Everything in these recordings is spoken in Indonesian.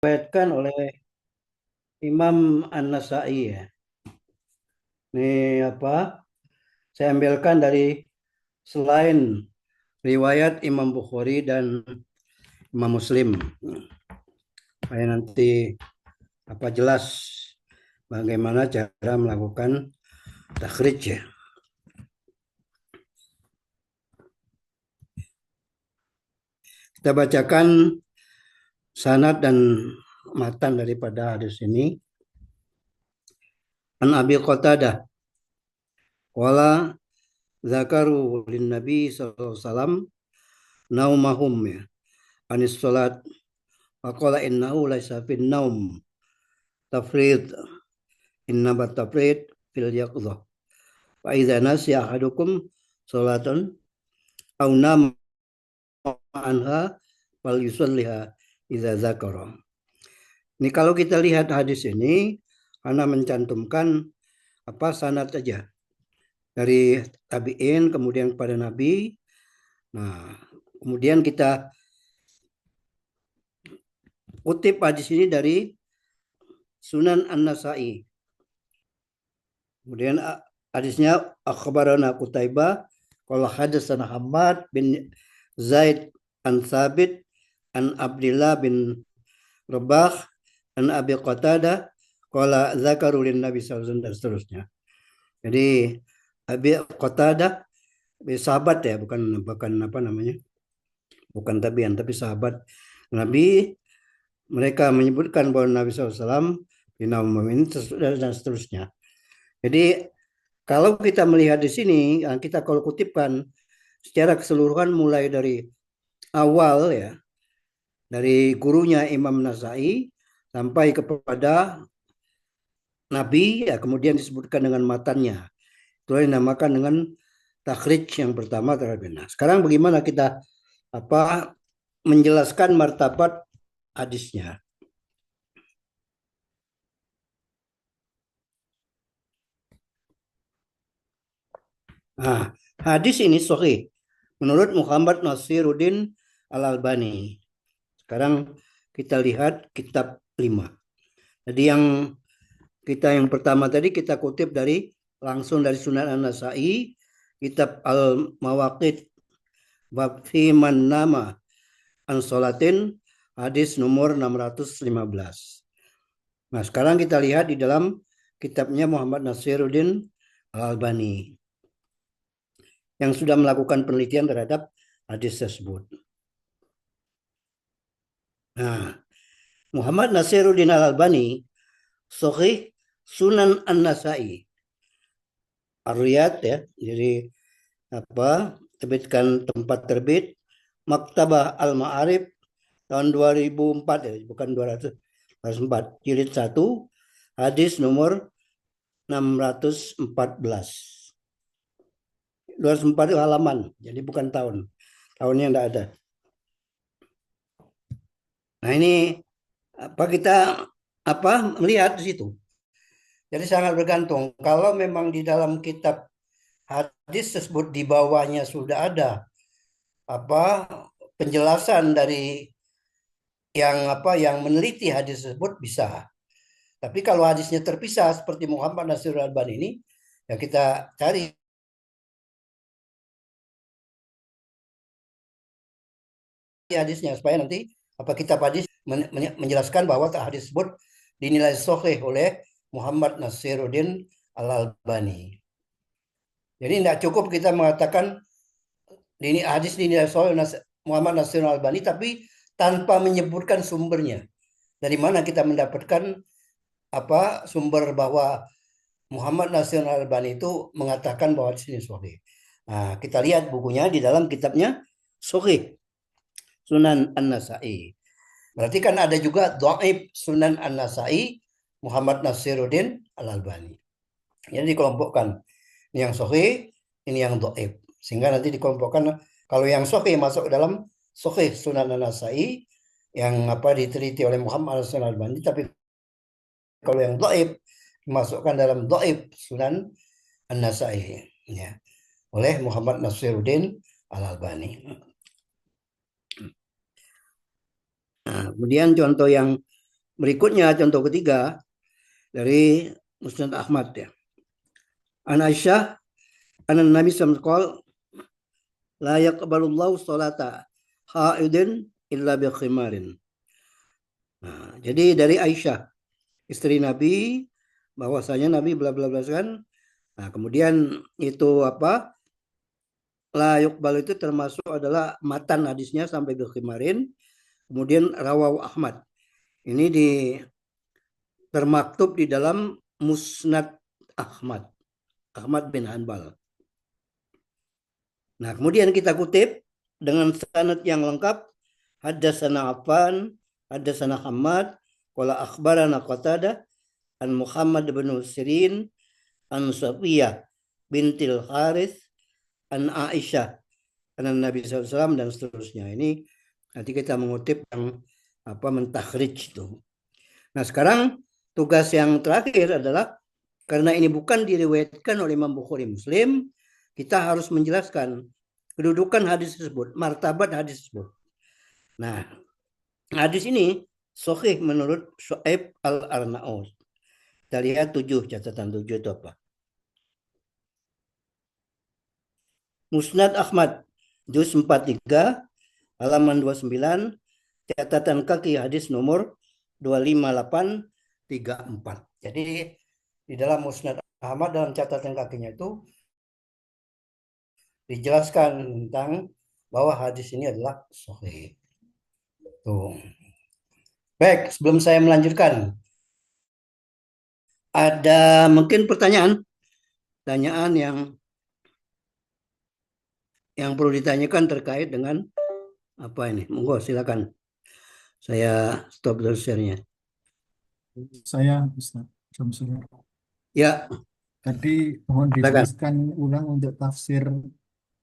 diriwayatkan oleh Imam An-Nasa'i ya. Ini apa? Saya ambilkan dari selain riwayat Imam Bukhari dan Imam Muslim. Supaya nanti jelas bagaimana cara melakukan takhrij ya. Kita bacakan sanad dan matan daripada hadis ini. An Abi Qatadah wala zakaru lin Nabi sallallahu alaihi wasallam naumahum ya. Anis salat faqala innahu laisa fin naum tafrid innama tafrid fil yaqظah. Fa idza nasiya ahadukum salatan aw nama anha fal yusalliha idza zakara. Ini kalau kita lihat hadis ini, Ana mencantumkan sanad saja dari tabi'in kemudian kepada Nabi. Nah, kemudian kita kutip hadis ini dari Sunan An-Nasa'i. Kemudian hadisnya akhbarana Qutaibah qala hadatsana Hammad bin Zaid an Thabit an Abdullah bin Rabah an Abi Qatadah qala zakaru lin Nabi sallallahu alaihi wasallam dan seterusnya. Jadi Abi Qatadah sahabat ya, bukan bukan apa namanya? Bukan tabi'in tapi sahabat Nabi. Mereka menyebutkan bahwa Nabi SAW ini dan seterusnya. Jadi kalau kita melihat di sini, kita kalau kutipkan secara keseluruhan mulai dari awal ya, dari gurunya Imam Nasai sampai kepada Nabi ya, kemudian disebutkan dengan matannya. Itu yang dinamakan dengan takhrij yang pertama terhadap. Nah, sekarang bagaimana kita menjelaskan martabat hadisnya. Nah, hadis ini sahih menurut Muhammad Nasiruddin Al-Albani. Sekarang kita lihat kitab 5. Jadi yang pertama tadi kita kutip langsung dari Sunan An-Nasa'i, kitab Al-Mawaqit bab fi man nama an salatin, hadis nomor 615. Nah, sekarang kita lihat di dalam kitabnya Muhammad Nasiruddin Al-Albani yang sudah melakukan penelitian terhadap hadis tersebut. Nah, Muhammad Nasiruddin Al-Albani Sahih Sunan An-Nasa'i Ar-Riyad ya. Jadi terbitkan tempat terbit Maktabah Al-Ma'arif tahun 2004 ya, bukan 204, jilid 1 hadis nomor 614. 204 itu halaman, jadi bukan tahun. Tahunnya enggak ada. Nah, ini kita melihat di situ. Jadi sangat bergantung. Kalau memang di dalam kitab hadis tersebut di bawahnya sudah ada penjelasan dari yang meneliti hadis tersebut bisa. Tapi kalau hadisnya terpisah seperti Muhammad Nasirul Albani ini, ya kita cari hadisnya supaya nanti kitab hadis menjelaskan bahwa hadis tersebut dinilai sahih oleh Muhammad Nasiruddin Al-Albani. Jadi tidak cukup kita mengatakan ini hadis dinilai sahih Muhammad Nasiruddin Al-Albani tapi tanpa menyebutkan sumbernya. Dari mana kita mendapatkan sumber bahwa Muhammad Nasiruddin Al-Albani itu mengatakan bahwa di sini sahih. Nah, kita lihat bukunya di dalam kitabnya Sahih Sunan An-Nasa'i. Berarti kan ada juga Dhaif Sunan An-Nasa'i Muhammad Nasiruddin Al-Albani. Jadi dikelompokkan. Ini yang sahih, ini yang dhaif. Sehingga nanti dikelompokkan kalau yang sahih masuk dalam Sahih Sunan An-Nasa'i yang diteliti oleh Muhammad Nasiruddin Al-Albani, tapi kalau yang dhaif dimasukkan dalam Dhaif Sunan An-Nasa'i ya, oleh Muhammad Nasiruddin Al-Albani. Nah, kemudian contoh yang Berikutnya contoh ketiga dari Musnad Ahmad ya. An Aisyah anan Nabi SAW la yaqbalullahu salata haidin illa bi khimarin. Nah, jadi dari Aisyah istri Nabi bahwasanya Nabi bla bla bla kan. Nah, kemudian itu apa? La yuqbal itu termasuk adalah matan hadisnya sampai bil khimarin. Kemudian Rawahu Ahmad. Ini termaktub di dalam Musnad Ahmad. Ahmad bin Hanbal. Nah, kemudian kita kutip dengan sanad yang lengkap. Haddatsana Affan, haddatsana Hammad, qala akhbarana Qatadah an Muhammad bin Sirin, an Safiyah bintil Harith, an Aisyah, an Nabi SAW dan seterusnya. Ini nanti kita mengutip yang mentakhrij itu. Nah, sekarang tugas yang terakhir adalah karena ini bukan diriwayatkan oleh Imam Bukhari Muslim, kita harus menjelaskan kedudukan hadis tersebut, martabat hadis tersebut. Nah, hadis ini sahih menurut Syuaib Al-Arnaud. Kita lihat catatan 7 itu apa? Musnad Ahmad, juz 43, halaman 29, catatan kaki hadis nomor 25834. Jadi di dalam Musnad Ahmad dalam catatan kakinya itu dijelaskan tentang bahwa hadis ini adalah sahih. Tuh. Baik, sebelum saya melanjutkan, ada mungkin pertanyaan yang perlu ditanyakan terkait dengan apa ini? Monggo silakan. Saya stop dulu share-nya. Saya Ustaz Syamsul. Ya, Tadi mohon silakan. dijelaskan ulang untuk tafsir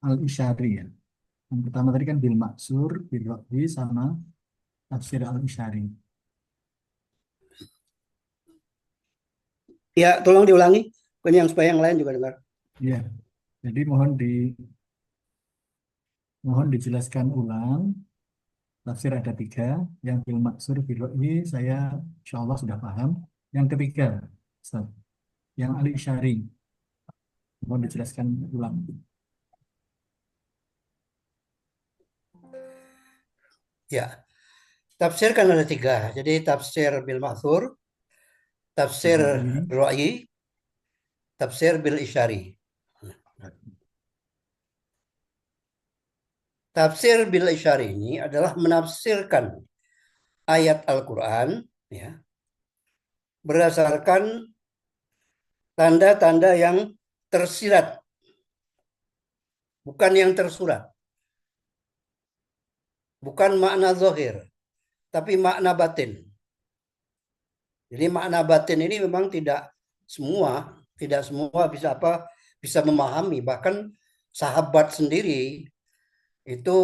Al-Isyari ya. Yang pertama tadi kan bil maksur, bil raqbi sama tafsir Al-Isyari. Ya, tolong diulangi. Kan yang supaya yang lain juga dengar. Ya. Jadi mohon dijelaskan ulang. Tafsir ada tiga. Yang bil maksur, bil raqbi saya insya Allah sudah paham. Yang ketiga, Ustaz, yang Al-Isyari. Mohon dijelaskan ulang. Ya, tafsir kan ada tiga. Jadi tafsir bil ma'thur, Bil tafsir raqbi. ru'yi, tafsir bil isyari. Tafsir bil isyari ini adalah menafsirkan ayat Al-Quran ya, berdasarkan tanda-tanda yang tersirat, bukan yang tersurat. Bukan makna zahir, tapi makna batin. Jadi makna batin ini memang tidak semua bisa memahami. Bahkan sahabat sendiri itu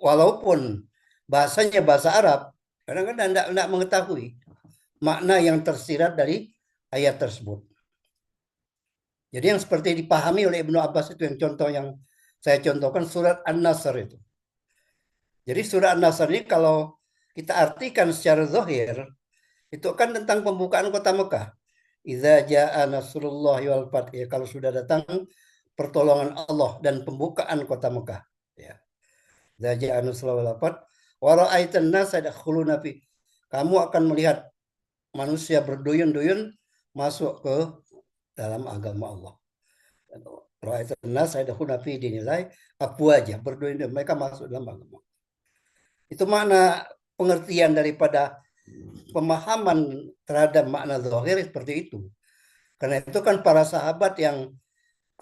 walaupun bahasanya bahasa Arab, kadang-kadang tidak mengetahui makna yang tersirat dari ayat tersebut. Jadi yang seperti dipahami oleh Ibnu Abbas itu yang contoh yang saya contohkan surat An-Nasr itu. Jadi surat An-Nasr ini kalau kita artikan secara zahir, itu kan tentang pembukaan kota Mekah. Idza jaa nasrullah wal fath. Ya, kalau sudah datang pertolongan Allah dan pembukaan kota Mekah. Ya. Idza jaa nasrullah wal fath wa ra'aitan nasa yadkhuluna fi. Kamu akan melihat manusia berduyun-duyun masuk ke dalam agama Allah. Ra'aitan nasa yadkhuluna fi dinillah afwaja, berduyun-duyun mereka masuk dalam agama. Itu makna pengertian daripada pemahaman terhadap makna zahir seperti itu. Karena itu kan para sahabat yang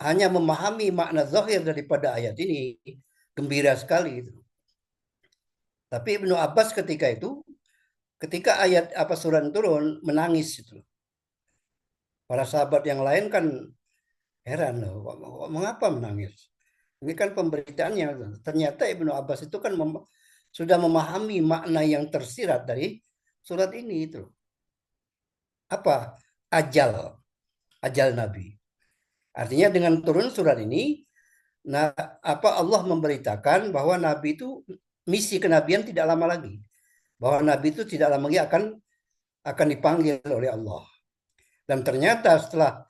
hanya memahami makna zahir daripada ayat ini gembira sekali itu. Tapi Ibnu Abbas ketika ayat surat turun menangis itu. Para sahabat yang lain kan heran loh, mengapa menangis? Ini kan pemberitaannya. Ternyata Ibnu Abbas itu kan sudah memahami makna yang tersirat dari surat ini itu. Apa? Ajal Nabi. Artinya dengan turun surat ini, Allah memberitakan bahwa Nabi itu misi kenabian tidak lama lagi. bahwa Nabi itu tidak lama lagi akan dipanggil oleh Allah. Dan ternyata setelah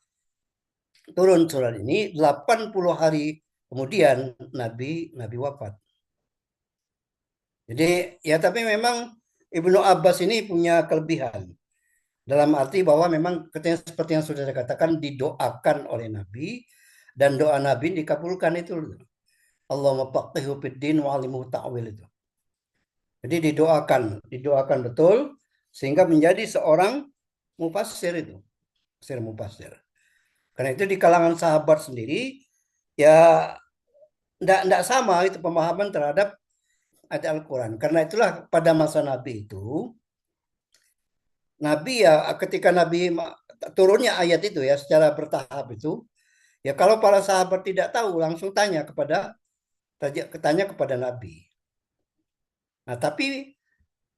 turun surat ini 80 hari kemudian Nabi wafat. Jadi ya tapi memang Ibnu Abbas ini punya kelebihan. Dalam arti bahwa memang seperti yang sudah saya katakan didoakan oleh Nabi dan doa Nabi dikabulkan itu. Allahumma faqihu fid din wa 'allimhu ta'wil itu. Jadi didoakan betul sehingga menjadi seorang mufassir itu. Mufassir. Karena itu di kalangan sahabat sendiri ya enggak sama itu pemahaman terhadap ayat Al-Quran. Karena itulah pada masa Nabi itu Nabi ya ketika Nabi turunnya ayat itu ya secara bertahap itu ya kalau para sahabat tidak tahu langsung tanya kepada Nabi. Nah, tapi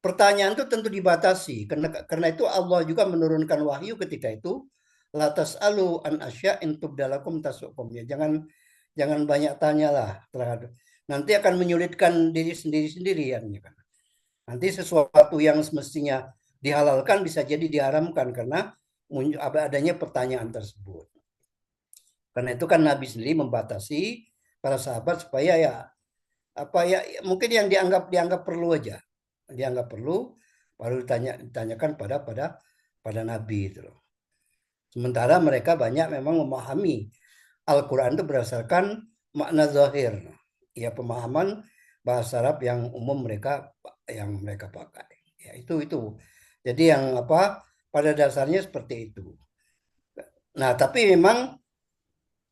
pertanyaan itu tentu dibatasi karena itu Allah juga menurunkan wahyu ketika itu la tasalu an asya'in tubdalakum tasukum ya jangan banyak tanyalah terhadap nanti akan menyulitkan diri sendiri ya kan. Nanti sesuatu yang semestinya dihalalkan bisa jadi diharamkan karena adanya pertanyaan tersebut. Karena itu kan Nabi sendiri membatasi para sahabat supaya ya apa ya mungkin yang dianggap perlu aja. Dianggap perlu baru ditanyakan pada Nabi itu loh. Sementara mereka banyak memang memahami Al-Quran itu berdasarkan makna zahir. Ya pemahaman bahasa Arab yang umum mereka pakai. Ya itu. Jadi yang pada dasarnya seperti itu. Nah, tapi memang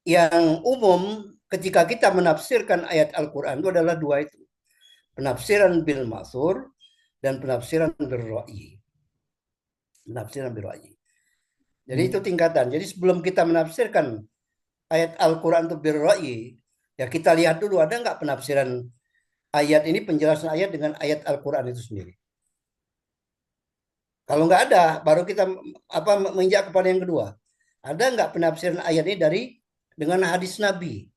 yang umum ketika kita menafsirkan ayat Al-Quran itu adalah dua itu. Penafsiran bil ma'thur dan penafsiran bil ra'yi. Penafsiran bil ra'yi. Jadi itu tingkatan. Jadi sebelum kita menafsirkan ayat Al-Quran itu bil ra'yi, ya kita lihat dulu ada nggak penafsiran ayat ini, penjelasan ayat dengan ayat Al-Quran itu sendiri. Kalau nggak ada, baru kita menginjak kepada yang kedua. Ada nggak penafsiran ayat ini dengan hadis Nabi?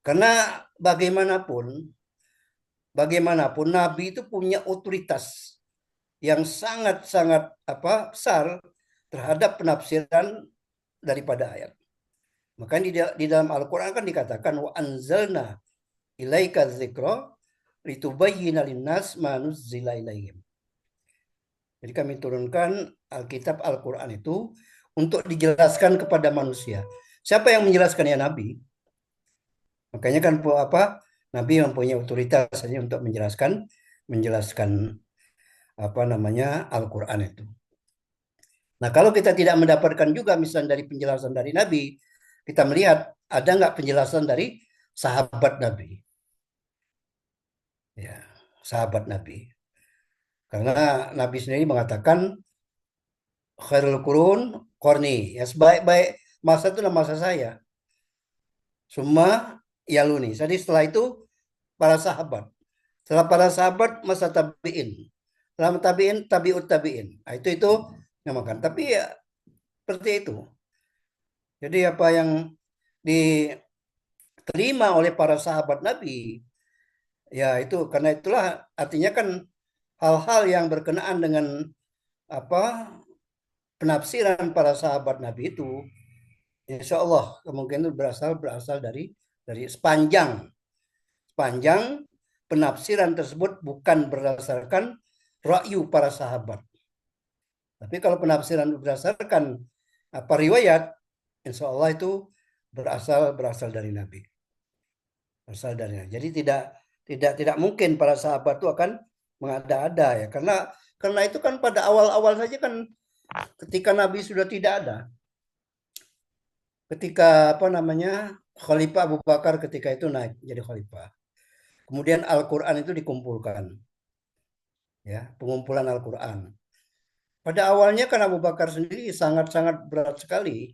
Karena bagaimanapun Nabi itu punya otoritas yang sangat-sangat besar terhadap penafsiran daripada ayat. Makanya di dalam Al-Quran kan dikatakan wa anzalna ilaika dzikra litubayyana linnas ma nuzzila ilaihim. Jadi kami turunkan Alkitab Al-Quran itu untuk dijelaskan kepada manusia. Siapa yang menjelaskan ya Nabi? Makanya kan Nabi mempunyai otoritas saja untuk menjelaskan Al-Quran itu. Nah, kalau kita tidak mendapatkan juga misalnya dari penjelasan dari Nabi, kita melihat ada nggak penjelasan dari sahabat Nabi? Ya, sahabat Nabi. Karena Nabi sendiri mengatakan khairul qurun qarni. Ya, sebaik-baik masa itu adalah masa saya. Summa yaluni. Jadi setelah itu para sahabat. Setelah para sahabat masa tabi'in. Setelah tabi'in tabi'ut tabi'in. Nah, itu namakan. Tapi ya seperti itu. Jadi apa yang diterima oleh para sahabat Nabi ya itu karena itulah artinya kan hal-hal yang berkenaan dengan penafsiran para sahabat Nabi itu insya Allah kemungkinan berasal dari sepanjang penafsiran tersebut bukan berdasarkan ra'yu para sahabat. Tapi kalau penafsiran berdasarkan riwayat, insya Allah itu berasal dari Nabi. Berasal dari Nabi. Jadi tidak mungkin para sahabat itu akan mengada-ada ya, karena itu kan pada awal-awal saja kan ketika Nabi sudah tidak ada. Ketika Khalifah Abu Bakar ketika itu naik jadi khalifah. Kemudian Al-Quran itu dikumpulkan. Ya, pengumpulan Al-Quran. Pada awalnya kan Abu Bakar sendiri sangat-sangat berat sekali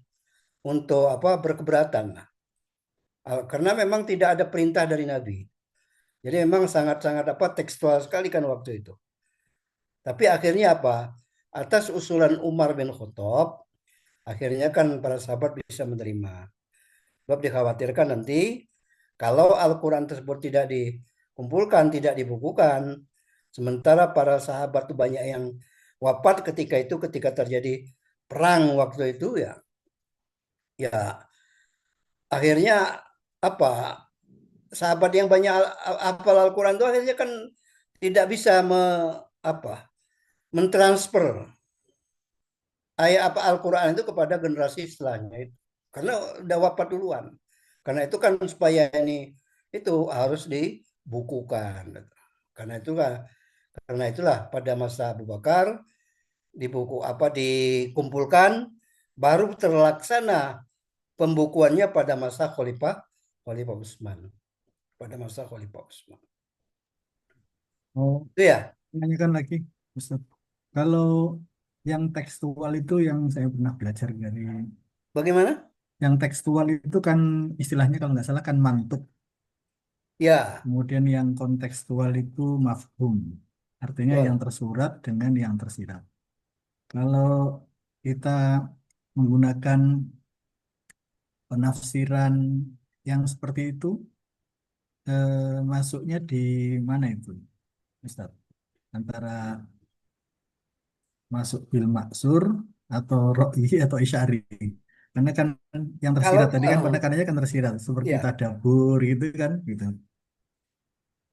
untuk berkeberatan. Karena memang tidak ada perintah dari Nabi. Jadi memang sangat-sangat tekstual sekali kan waktu itu. Tapi akhirnya atas usulan Umar bin Khattab, akhirnya kan para sahabat bisa menerima. Sebab dikhawatirkan nanti kalau Al-Quran tersebut tidak dikumpulkan, tidak dibukukan, Sementara para sahabat tuh banyak yang wafat ketika itu, ketika terjadi perang waktu itu ya, ya akhirnya apa, sahabat yang banyak hafal Al-Quran itu akhirnya kan tidak bisa apa, mentransfer ayat apa Al-Quran itu kepada generasi setelahnya itu. Karena udah wafat duluan. Karena itu kan supaya ini itu harus dibukukan. Karena itu kan, karena itulah pada masa Abu Bakar di buku apa dikumpulkan, baru terlaksana pembukuannya pada masa Khalifah Khalifah Utsman. Pada masa Khalifah Utsman. Oh, Itu ya. tanyakan lagi, Ustaz. Kalau yang tekstual itu yang saya pernah belajar dari Bagaimana? yang tekstual itu kan istilahnya kalau nggak salah kan mantuk. Ya, Kemudian yang kontekstual itu mafhum. Artinya yang betul. tersurat dengan yang tersirat. Kalau kita menggunakan penafsiran yang seperti itu, masuknya di mana itu, Ustaz? Antara masuk bil maksur atau ro'i atau isyari. Karena kan yang Kalau tersirat tadi kan penekanannya kan tersirat seperti ya, tadabbur gitu kan gitu.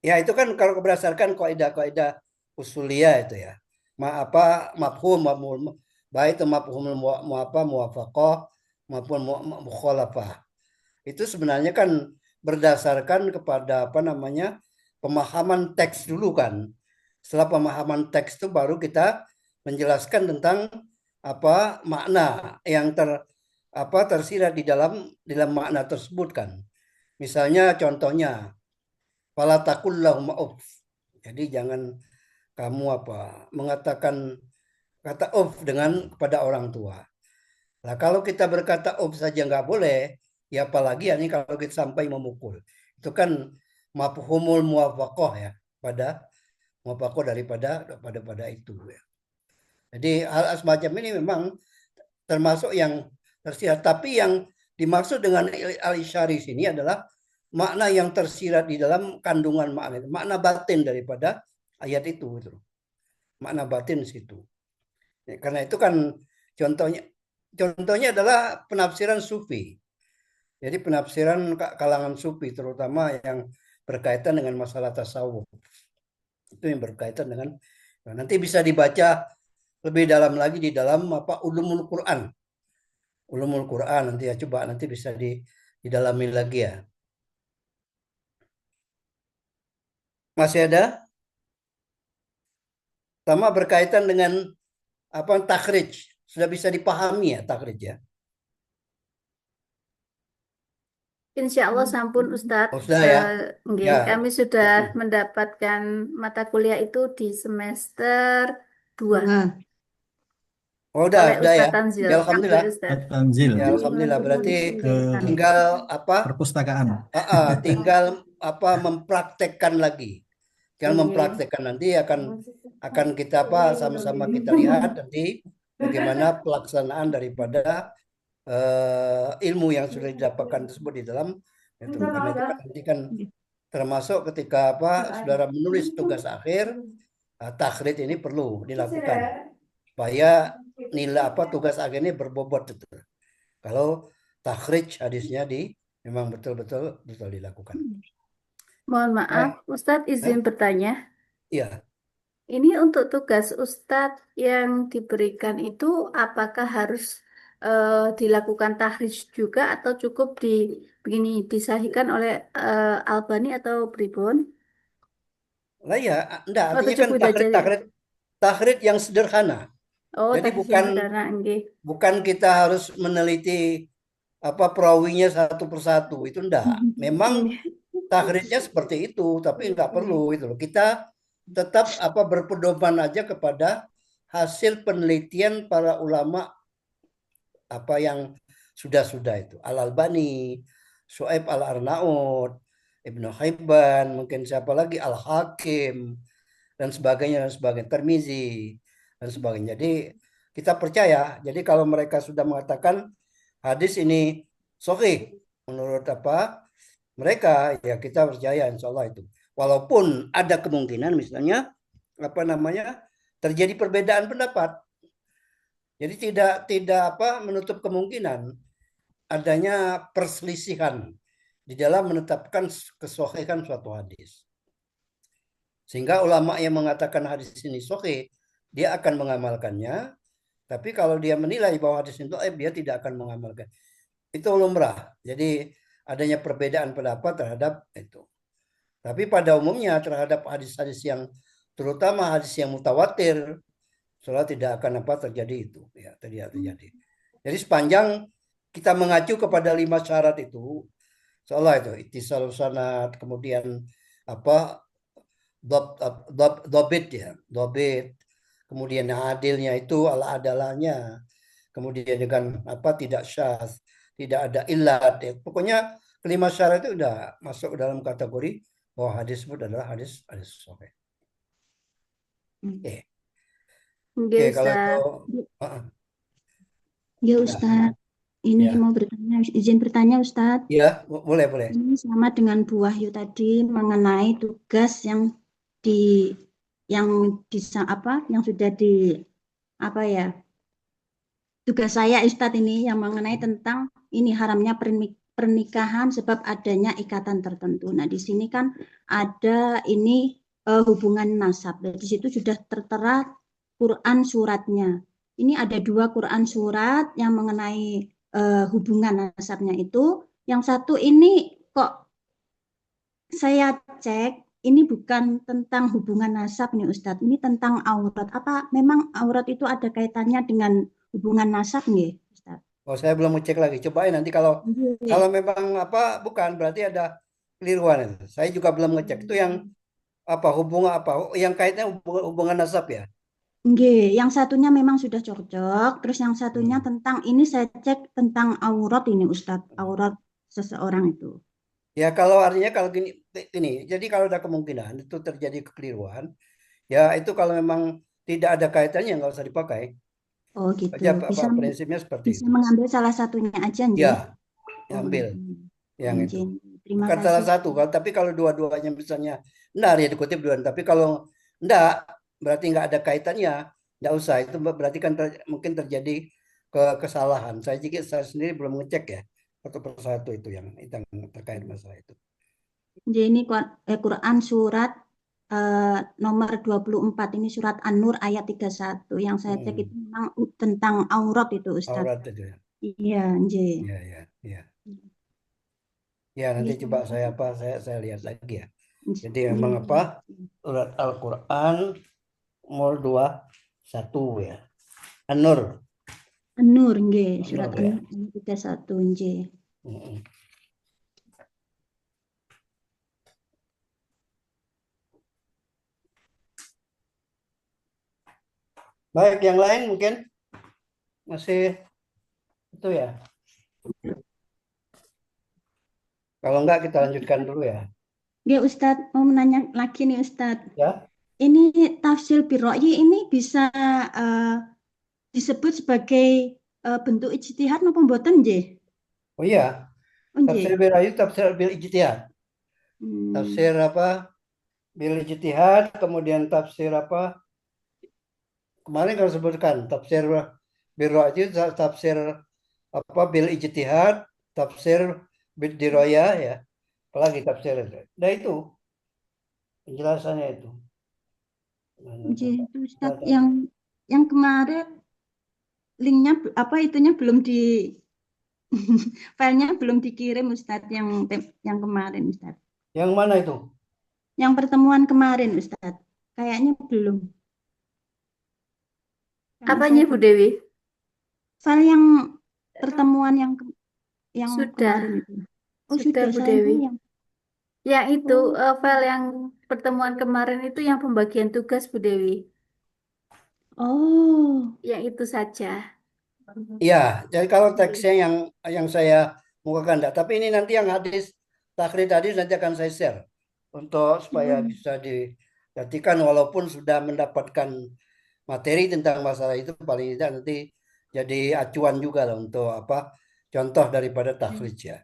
ya itu kan kalau berdasarkan kaidah-kaidah usuliyah itu ya. Apa mafhum mafhum baik itu mafhum apa muwafaqah maupun mukhalafah. Itu sebenarnya kan berdasarkan kepada apa namanya pemahaman teks dulu kan. Setelah pemahaman teks itu baru kita menjelaskan tentang apa makna yang apa tersirat di dalam makna tersebut kan. Misalnya contohnya fala taqul lahum uff. Jadi jangan kamu apa mengatakan kata uff dengan kepada orang tua. Nah, kalau kita berkata uff saja nggak boleh, ya apalagi ya ini kalau kita sampai memukul. Itu kan mafhumul muwafaqah ya, pada muwafaqah pada itu ya. Jadi hal semacam ini memang termasuk yang tersirat. Tapi yang dimaksud dengan al-isyari sini adalah makna yang tersirat di dalam kandungan makna, makna batin daripada ayat itu, gitu. Makna batin situ. Ya, karena itu kan contohnya contohnya adalah penafsiran sufi. Jadi penafsiran kalangan sufi terutama yang berkaitan dengan masalah tasawuf. Itu yang berkaitan dengan nanti bisa dibaca lebih dalam lagi di dalam apa ulumul Quran. Ulumul Quran nanti ya coba nanti bisa didalami lagi ya. Masih ada? Sama berkaitan dengan apa takhrij. Sudah bisa dipahami ya takhrij ya. Insya Allah sampun Ustadz. Oh, sudah ya. Nggih, Ya. kami sudah mendapatkan mata kuliah itu di semester 2 Oh, oleh udah ya. Ustadz Tanzil. Ya Nggih, alhamdulillah. Ustadz. Tanzil Ya alhamdulillah berarti ke Nggih, amin. tinggal apa? perpustakaan. Tinggal apa mempraktekkan lagi. Tinggal Nggih. mempraktekkan nanti akan kita apa sama-sama kita lihat nanti bagaimana pelaksanaan daripada ilmu yang sudah didapatkan tersebut di dalam itu. Karena itu kan nanti kan termasuk ketika apa saudara menulis tugas akhir, takrid ini perlu dilakukan supaya nilai apa tugas akhir ini berbobot itu. Kalau takhrij hadisnya memang betul-betul dilakukan. Mohon maaf, Ustadz izin bertanya. Iya. Ini untuk tugas Ustadz yang diberikan itu apakah harus dilakukan tahrij juga atau cukup begini disahihkan oleh Albani atau Bribon? Lah ya, enggak Atau artinya kan cukup takrid aja? takrid takrid yang sederhana. Oh, Jadi tahrij yang bukan sederhana, nggih. bukan kita harus meneliti apa perawinya satu persatu itu enggak. Memang takridnya seperti itu, tapi enggak perlu itu loh. Kita tetap apa berpedoman aja kepada hasil penelitian para ulama apa yang sudah-sudah itu. Al-Albani, Su'aib Al-Arnaud, Ibnu Hibban, mungkin siapa lagi Al-Hakim dan sebagainya, Tirmizi dan sebagainya. Jadi kita percaya. Jadi kalau mereka sudah mengatakan hadis ini sahih menurut apa mereka, ya kita percaya insya Allah itu. Walaupun ada kemungkinan misalnya apa namanya terjadi perbedaan pendapat. Jadi tidak menutup kemungkinan adanya perselisihan di dalam menetapkan kesohihan suatu hadis. Sehingga ulama yang mengatakan hadis ini sahih, dia akan mengamalkannya. Tapi kalau dia menilai bahwa hadis itu dia tidak akan mengamalkan. Itu lumrah. Jadi adanya perbedaan pendapat terhadap itu. Tapi pada umumnya terhadap hadis-hadis yang terutama hadis yang mutawatir, soalnya tidak akan terjadi itu, ya tidak terjadi. Jadi sepanjang kita mengacu kepada 5 syarat itu, seolah itu ittisal sanad, kemudian apa dobit ya, dobit, kemudian yang adilnya itu ala adalahnya, kemudian dengan tidak syaz, tidak ada illat, ya. Pokoknya kelima syarat itu udah masuk dalam kategori bahwa hadis tersebut adalah hadis sahih. Oke. Oke, Oke, kalau itu Ustaz. Ya, Ustaz. Ini ya. mau bertanya, izin bertanya, Ustaz. Ya, boleh. Ini sama dengan Bu Wahyu tadi mengenai tugas yang di yang sudah di tugas saya Ustadz ini yang mengenai tentang ini haramnya pernikahan sebab adanya ikatan tertentu. Nah, di sini kan ada ini hubungan nasab. Di situ sudah tertera Quran suratnya. Ini ada 2 Quran surat yang mengenai hubungan nasabnya itu. Yang satu ini kok saya cek ini bukan tentang hubungan nasab nih Ustadz. Ini tentang aurat. Apa memang aurat itu ada kaitannya dengan hubungan nasab nih Ustadz? Oh, saya belum ngecek lagi. Cobain nanti kalau memang bukan berarti ada keliruan itu. Saya juga belum ngecek. Itu yang hubungan yang kaitannya hubungan nasab ya. Nggih, yang satunya memang sudah cocok, terus yang satunya tentang ini saya cek tentang aurat ini Ustadz, aurat seseorang itu. Ya kalau artinya kalau gini, jadi kalau ada kemungkinan itu terjadi kekeliruan, ya itu kalau memang tidak ada kaitannya nggak usah dipakai. Oh gitu, Aja bisa prinsipnya seperti itu. mengambil salah satunya aja nggih. Ya, ambil yang itu. Terima Bukan kasih. salah satu, tapi kalau dua-duanya misalnya benar ya dikutip dua, tapi kalau enggak berarti enggak ada kaitannya, enggak usah. Itu berarti kan mungkin terjadi kesalahan. Saya sendiri belum ngecek ya satu persatu itu yang terkait masalah itu. Jadi ini Quran surat nomor 24 ini surat An-Nur ayat 31 yang saya cek itu memang tentang aurat itu Ustaz. Aurat itu ya. Iya, nggih. Iya. Ya, nanti coba saya lihat lagi ya. Jadi memang surat Al-Qur'an nomor 21 ya. An-Nur. An-Nur nggih, surat An-Nur, An-Nur ayat 31 nggih. Baik, yang lain mungkin masih itu ya. Kalau enggak kita lanjutkan dulu ya. Ya Ustadz, mau menanya lagi nih Ustadz. Ya. Ini tafsir birro'yi ini bisa disebut sebagai bentuk ijtihad maupun mboten nggih? Oh iya. Tafsir bil ayat, tafsir bil ijtihad. Tafsir bil ijtihad, kemudian tafsir kemarin kalau sebutkan tafsir bil ayat, tafsir bil ijtihad, tafsir bil diroya ya. Apalagi tafsir itu. Nah itu penjelasannya itu. Itu Ustadz yang kemarin linknya itunya belum di filenya belum dikirim Ustadz yang kemarin Ustadz. Yang mana itu? Yang pertemuan kemarin Ustadz. Kayaknya belum. Apanya Bu Dewi? File yang pertemuan yang sudah kemarin itu. Oh sudah Bu Dewi. Yang itu file yang pertemuan kemarin itu yang pembagian tugas Bu Dewi. Oh. Yang itu saja. Iya, jadi kalau teksnya yang saya mukakan enggak, tapi ini nanti yang takrid hadis nanti akan saya share untuk supaya bisa diperhatikan walaupun sudah mendapatkan materi tentang masalah itu paling tidak nanti jadi acuan juga lah untuk contoh daripada takrid ya.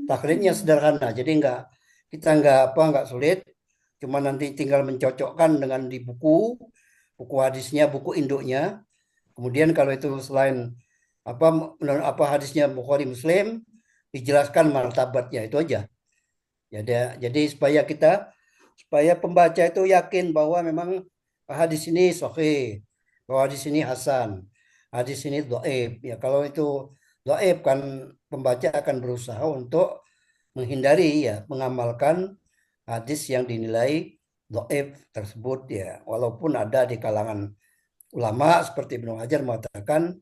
Takridnya sederhana, jadi kita enggak sulit, Cuma nanti tinggal mencocokkan dengan di buku hadisnya, buku induknya. Kemudian kalau itu selain apa apa hadisnya Bukhari Muslim, dijelaskan martabatnya itu aja. Jadi supaya pembaca itu yakin bahwa memang hadis ini sahih, bahwa hadis ini hasan, hadis ini dhaif. Ya kalau itu dhaif kan pembaca akan berusaha untuk menghindari ya mengamalkan hadis yang dinilai dhaif tersebut ya. Walaupun ada di kalangan ulama seperti Ibnu Hajar mengatakan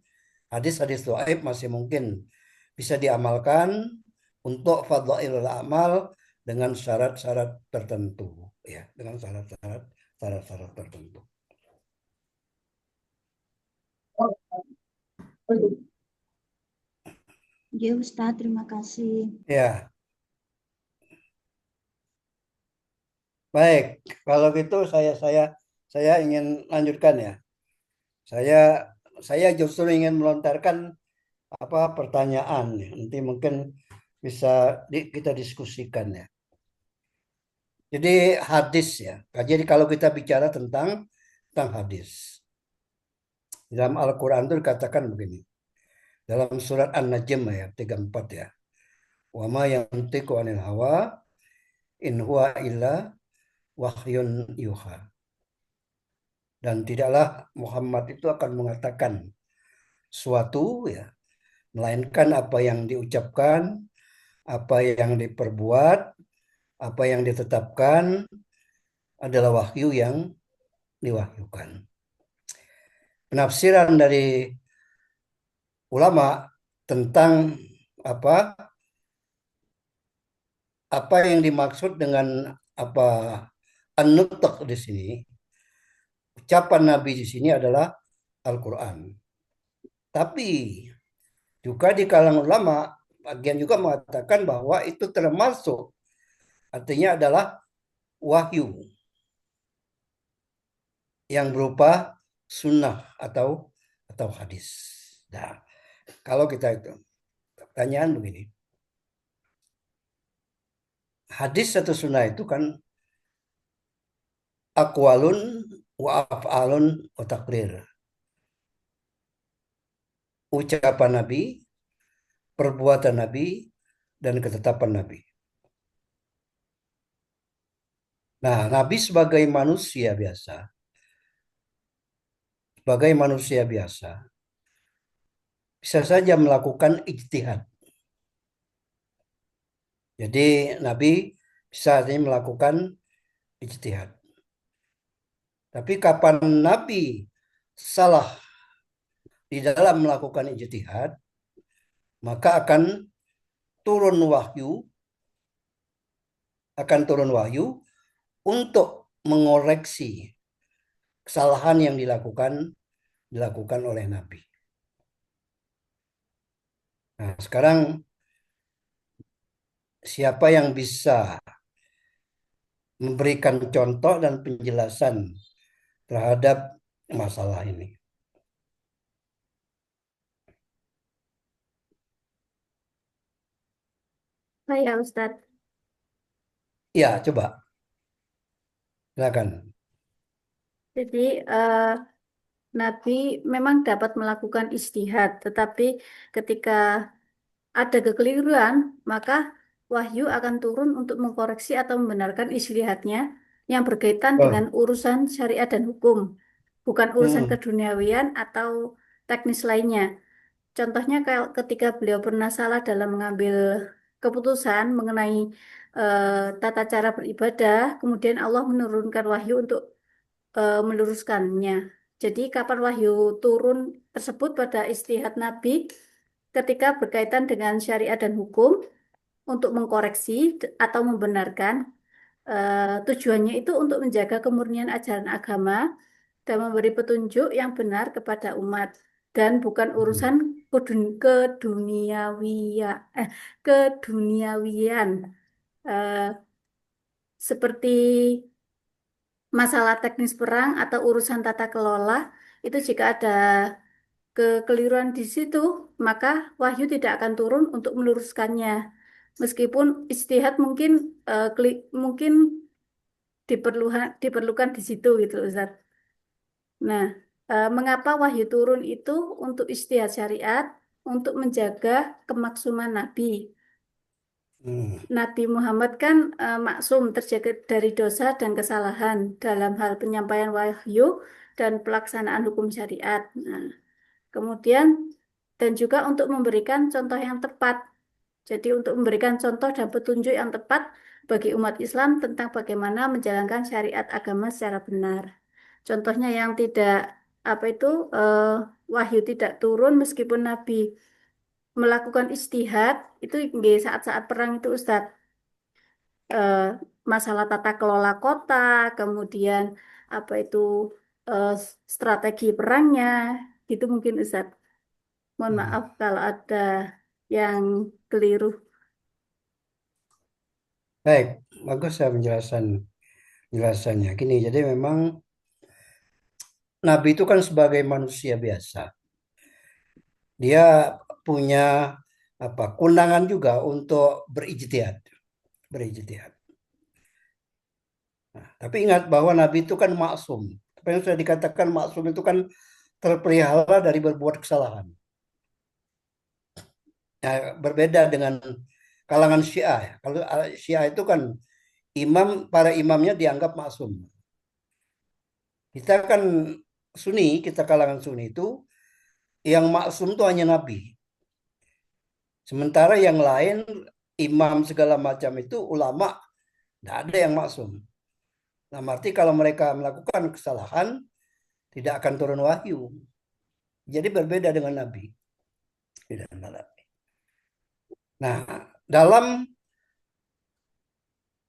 hadis-hadis dhaif masih mungkin bisa diamalkan untuk fadhailul amal dengan syarat-syarat tertentu ya, dengan syarat-syarat tertentu. Ya Ustadz, terima kasih. Ya, baik. Kalau gitu saya ingin lanjutkan ya. Saya saya justru ingin melontarkan apa pertanyaan ya. Nanti mungkin bisa kita diskusikan ya. Jadi hadis ya. Jadi kalau kita bicara tentang hadis. Dalam Al-Quran itu dikatakan begini. Dalam surat An-Najm ayat 34 ya. Wa ma yantiqu 'anil hawa in huwa illa wahyun yuha. Dan tidaklah Muhammad itu akan mengatakan suatu ya, melainkan apa yang diucapkan, apa yang diperbuat, apa yang ditetapkan adalah wahyu yang diwahyukan. Penafsiran dari ulama tentang apa apa yang dimaksud dengan apa an-nutq di sini, ucapan Nabi di sini adalah Al-Quran. Tapi juga di kalangan ulama bagian juga mengatakan bahwa itu termasuk artinya adalah wahyu yang berupa sunnah atau hadis. Nah, kalau kita itu pertanyaan begini, hadis atau sunnah itu kan aqwalun wa af'alun wa taqrir. Ucapan Nabi, perbuatan Nabi, dan ketetapan Nabi. Nah, Nabi sebagai manusia biasa, bisa saja melakukan ijtihad. Jadi Nabi bisa saja melakukan ijtihad. Tapi kapan Nabi salah di dalam melakukan ijtihad, maka akan turun wahyu untuk mengoreksi kesalahan yang dilakukan oleh Nabi. Nah, sekarang siapa yang bisa memberikan contoh dan penjelasan terhadap masalah ini? Saya Ustadz. Ya, coba. Silakan. Jadi Nabi memang dapat melakukan istihad, tetapi ketika ada kekeliruan, maka wahyu akan turun untuk mengkoreksi atau membenarkan istihadnya yang berkaitan dengan Oh. urusan syariat dan hukum, bukan urusan Hmm. keduniawian atau teknis lainnya. Contohnya kayak ketika beliau pernah salah dalam mengambil keputusan mengenai tata cara beribadah, kemudian Allah menurunkan wahyu untuk meluruskannya. Jadi kapan wahyu turun tersebut pada istihad Nabi ketika berkaitan dengan syariat dan hukum untuk mengkoreksi atau membenarkan, tujuannya itu untuk menjaga kemurnian ajaran agama dan memberi petunjuk yang benar kepada umat dan bukan urusan keduniawian, eh, seperti masalah teknis perang atau urusan tata kelola. Itu jika ada kekeliruan di situ, maka wahyu tidak akan turun untuk meluruskannya. Meskipun istihad mungkin mungkin diperlukan di situ gitu Ustaz. Nah, mengapa wahyu turun itu untuk istihad syariat, untuk menjaga kemaksuman Nabi. Nabi Muhammad kan maksum terjaga dari dosa dan kesalahan dalam hal penyampaian wahyu dan pelaksanaan hukum syariat. Nah, kemudian dan juga untuk memberikan contoh yang tepat. Jadi untuk memberikan contoh dan petunjuk yang tepat bagi umat Islam tentang bagaimana menjalankan syariat agama secara benar. Contohnya yang tidak apa itu eh, wahyu tidak turun meskipun Nabi melakukan istihad itu nggih saat-saat perang itu Ustadz. Eh, Masalah tata kelola kota, kemudian apa itu eh, strategi perangnya, itu mungkin Ustadz. Mohon maaf kalau ada yang keliru. Baik, bagus ya penjelasannya. Gini, jadi memang Nabi itu kan sebagai manusia biasa. Dia punya kewenangan juga untuk berijtihad. Nah, tapi ingat bahwa Nabi itu kan maksum. Apa yang sudah dikatakan maksum itu kan terpelihara dari berbuat kesalahan. Nah, berbeda dengan kalangan Syiah. Kalau Syiah itu kan para imamnya dianggap maksum. Kita kan kita kalangan Sunni itu yang maksum itu hanya Nabi. Sementara yang lain imam segala macam itu ulama, tidak ada yang maksum. Nah, arti kalau mereka melakukan kesalahan tidak akan turun wahyu. Jadi berbeda dengan Nabi. Nah, dalam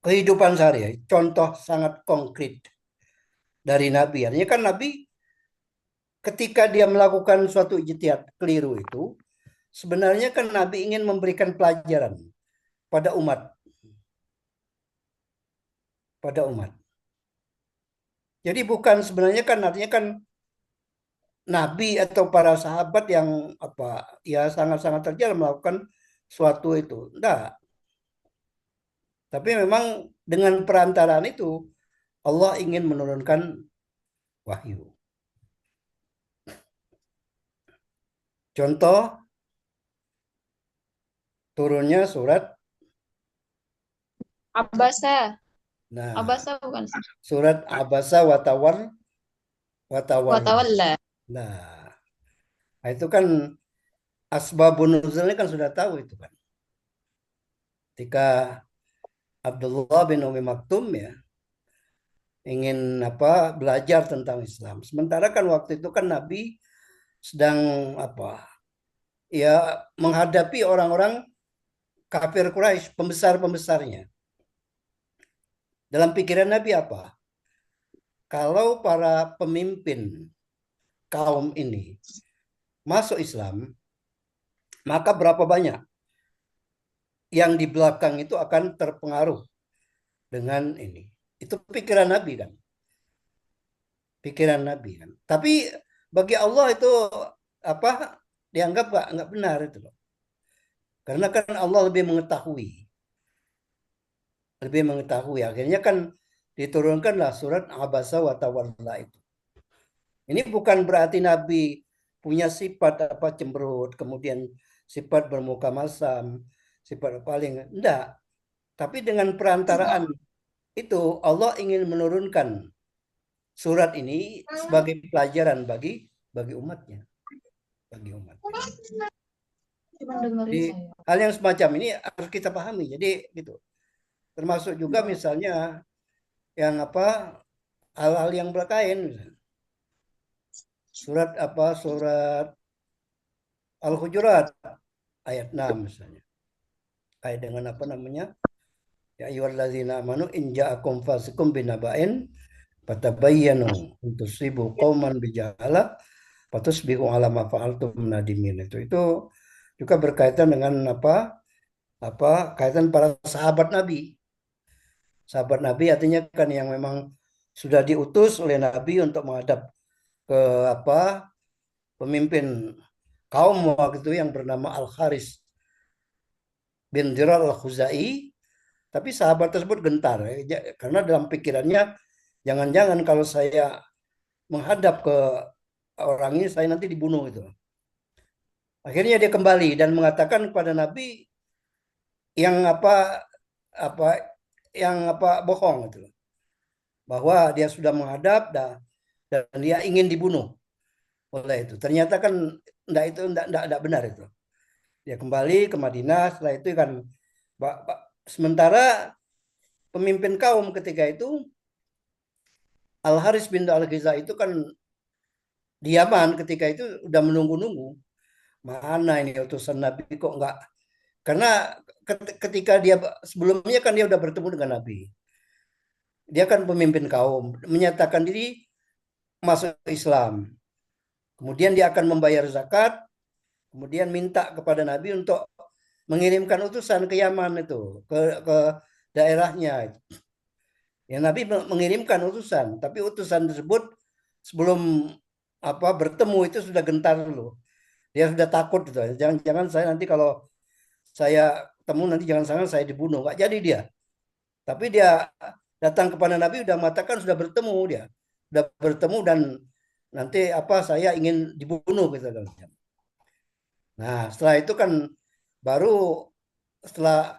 kehidupan sehari, contoh sangat konkret dari Nabi. Artinya kan Nabi ketika dia melakukan suatu ijtihad keliru itu, sebenarnya kan Nabi ingin memberikan pelajaran pada umat. Jadi bukan sebenarnya kan artinya kan Nabi atau para sahabat yang ya sangat-sangat terjal melakukan suatu itu. Enggak. Tapi memang dengan perantaraan itu Allah ingin menurunkan wahyu. Contoh turunnya surat. Abasa. Nah, Abasa bukan sih? surat Abasa watawalla. Watawalla. Nah, itu kan asbabun nuzulnya kan sudah tahu itu kan. Ketika Abdullah bin Umi Maktum ya ingin belajar tentang Islam. Sementara kan waktu itu kan Nabi sedang ya menghadapi orang-orang kafir Quraisy, pembesar-pembesarnya. Dalam pikiran Nabi apa? Kalau para pemimpin kaum ini masuk Islam, maka berapa banyak yang di belakang itu akan terpengaruh dengan ini. Itu pikiran Nabi kan. Tapi bagi Allah itu dianggap nggak benar itu loh. Karena kan Allah lebih mengetahui. Akhirnya kan diturunkanlah surat Abasa wa Tawalla itu. Ini bukan berarti Nabi punya sifat cemberut, kemudian sifat bermuka masam, sifat paling enggak. Tapi dengan perantaraan itu Allah ingin menurunkan surat ini sebagai pelajaran bagi umatnya. Jadi hal yang semacam ini harus kita pahami. Jadi gitu. Termasuk juga misalnya yang hal-hal yang berkaitan surat Al-Hujurat ayat 6 misalnya. Ayat dengan ya ayyuhallazina amanu in ja'akum fasiqun binaba'in fatabayyanu an tusibu qauman bijahalah fatusbihu ala ma fa'altum nadimin. Itu juga berkaitan dengan kaitan para sahabat Nabi. Sahabat Nabi artinya kan yang memang sudah diutus oleh Nabi untuk menghadap ke pemimpin kaum waktu itu yang bernama Al-Haris bin Dirar Al-Khuzai Tapi sahabat tersebut gentar, karena dalam pikirannya jangan-jangan kalau saya menghadap ke orang ini saya nanti dibunuh itu. Akhirnya dia kembali dan mengatakan kepada Nabi yang apa yang bohong itu, bahwa dia sudah menghadap dan dia ingin dibunuh oleh itu. Ternyata kan enggak benar itu. Dia kembali ke Madinah. Setelah itu kan sementara pemimpin kaum ketika itu Al-Haris bin Al-Ghizah itu kan di Yaman ketika itu udah menunggu-nunggu. Mana ini utusan Nabi kok enggak? Karena ketika dia sebelumnya kan dia udah bertemu dengan Nabi. Dia kan pemimpin kaum, menyatakan diri masuk Islam. Kemudian dia akan membayar zakat, kemudian minta kepada Nabi untuk mengirimkan utusan ke Yaman itu, ke daerahnya. Ya Nabi mengirimkan utusan, tapi utusan tersebut sebelum bertemu itu sudah gentar dulu. Dia sudah takut gitu. Jangan-jangan saya nanti kalau saya ketemu nanti jangan-jangan saya dibunuh. Nggak jadi dia. Tapi dia datang kepada Nabi udah mengatakan sudah bertemu dia. Sudah bertemu dan nanti saya ingin dibunuh gitu. Nah, setelah itu kan baru setelah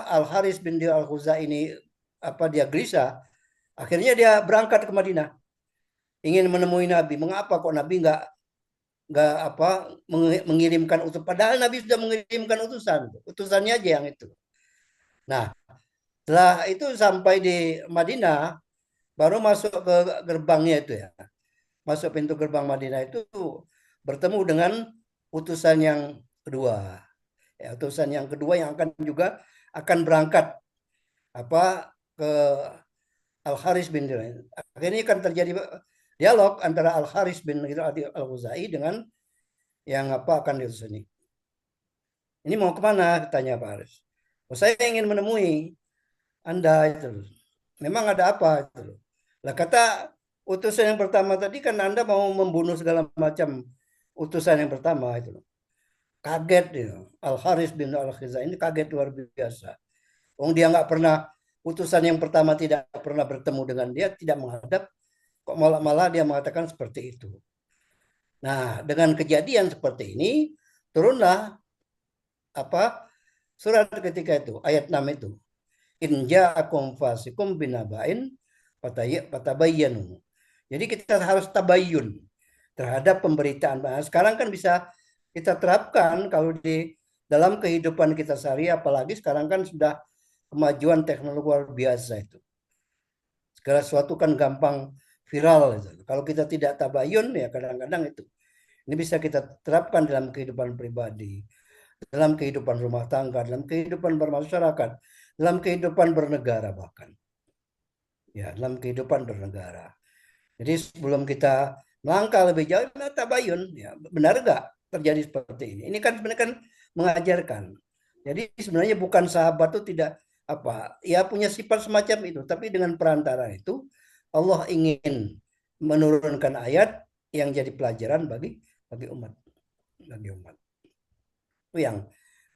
Al-Haris bin Al-Khuzai ini dia gelisah, akhirnya dia berangkat ke Madinah ingin menemui Nabi. Mengapa kok Nabi nggak mengirimkan utusan, padahal Nabi sudah mengirimkan utusannya aja yang itu. Nah, setelah itu sampai di Madinah baru masuk ke gerbangnya itu ya, masuk pintu gerbang Madinah itu bertemu dengan utusan yang kedua ya, utusan yang kedua yang akan berangkat ke Al-Haris bin Dilan. Akhirnya kan terjadi dialog antara Al-Haris bin Al-Khuzai dengan yang akan diutus ini. Ini mau kemana? Tanya Pak Haris. Oh, saya ingin menemui Anda itu. Memang ada apa itu? Lah kata utusan yang pertama tadi kan Anda mau membunuh segala macam utusan yang pertama itu. Kaget dia. Al-Haris bin Al-Khuzai ini kaget luar biasa. Dia nggak pernah, utusan yang pertama tidak pernah bertemu dengan dia, tidak menghadap, kok malah dia mengatakan seperti itu. Nah, dengan kejadian seperti ini, turunlah surat ketika itu, ayat 6 itu. In ja'akum fasikum binaba'in fatabayyanu. Jadi kita harus tabayyun terhadap pemberitaan. Nah, sekarang kan bisa kita terapkan kalau di dalam kehidupan kita sehari, apalagi sekarang kan sudah kemajuan teknologi luar biasa itu. Segala sesuatu kan gampang viral itu. Kalau kita tidak tabayun ya kadang-kadang itu. Ini bisa kita terapkan dalam kehidupan pribadi, dalam kehidupan rumah tangga, dalam kehidupan bermasyarakat, dalam kehidupan bernegara bahkan. Ya, dalam kehidupan bernegara. Jadi sebelum kita melangkah lebih jauh, tabayun, ya benar nggak terjadi seperti ini? Ini kan sebenarnya kan mengajarkan. Jadi sebenarnya bukan sahabat itu tidak punya sifat semacam itu, tapi dengan perantara itu Allah ingin menurunkan ayat yang jadi pelajaran bagi umat. Itu yang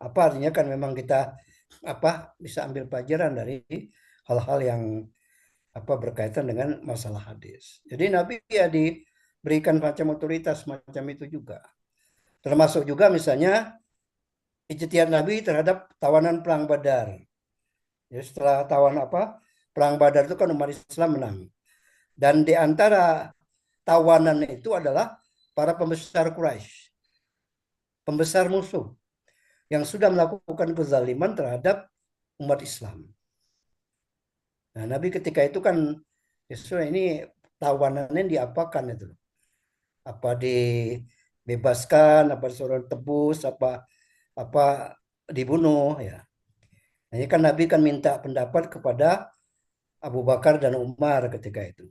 artinya kan memang kita bisa ambil pelajaran dari hal-hal yang berkaitan dengan masalah hadis. Jadi Nabi ya diberikan macam otoritas macam itu juga. Termasuk juga misalnya ijtihad Nabi terhadap tawanan perang Badar. Ya, setelah perang Badar itu kan umat Islam menang. Dan di antara tawanan itu adalah para pembesar Quraisy, pembesar musuh yang sudah melakukan kezaliman terhadap umat Islam. Nah, Nabi ketika itu kan justru ini tawanannya diapakan itu? Apa dibebaskan, apa disuruh tebus, apa dibunuh ya. Nah, ini kan Nabi kan minta pendapat kepada Abu Bakar dan Umar ketika itu.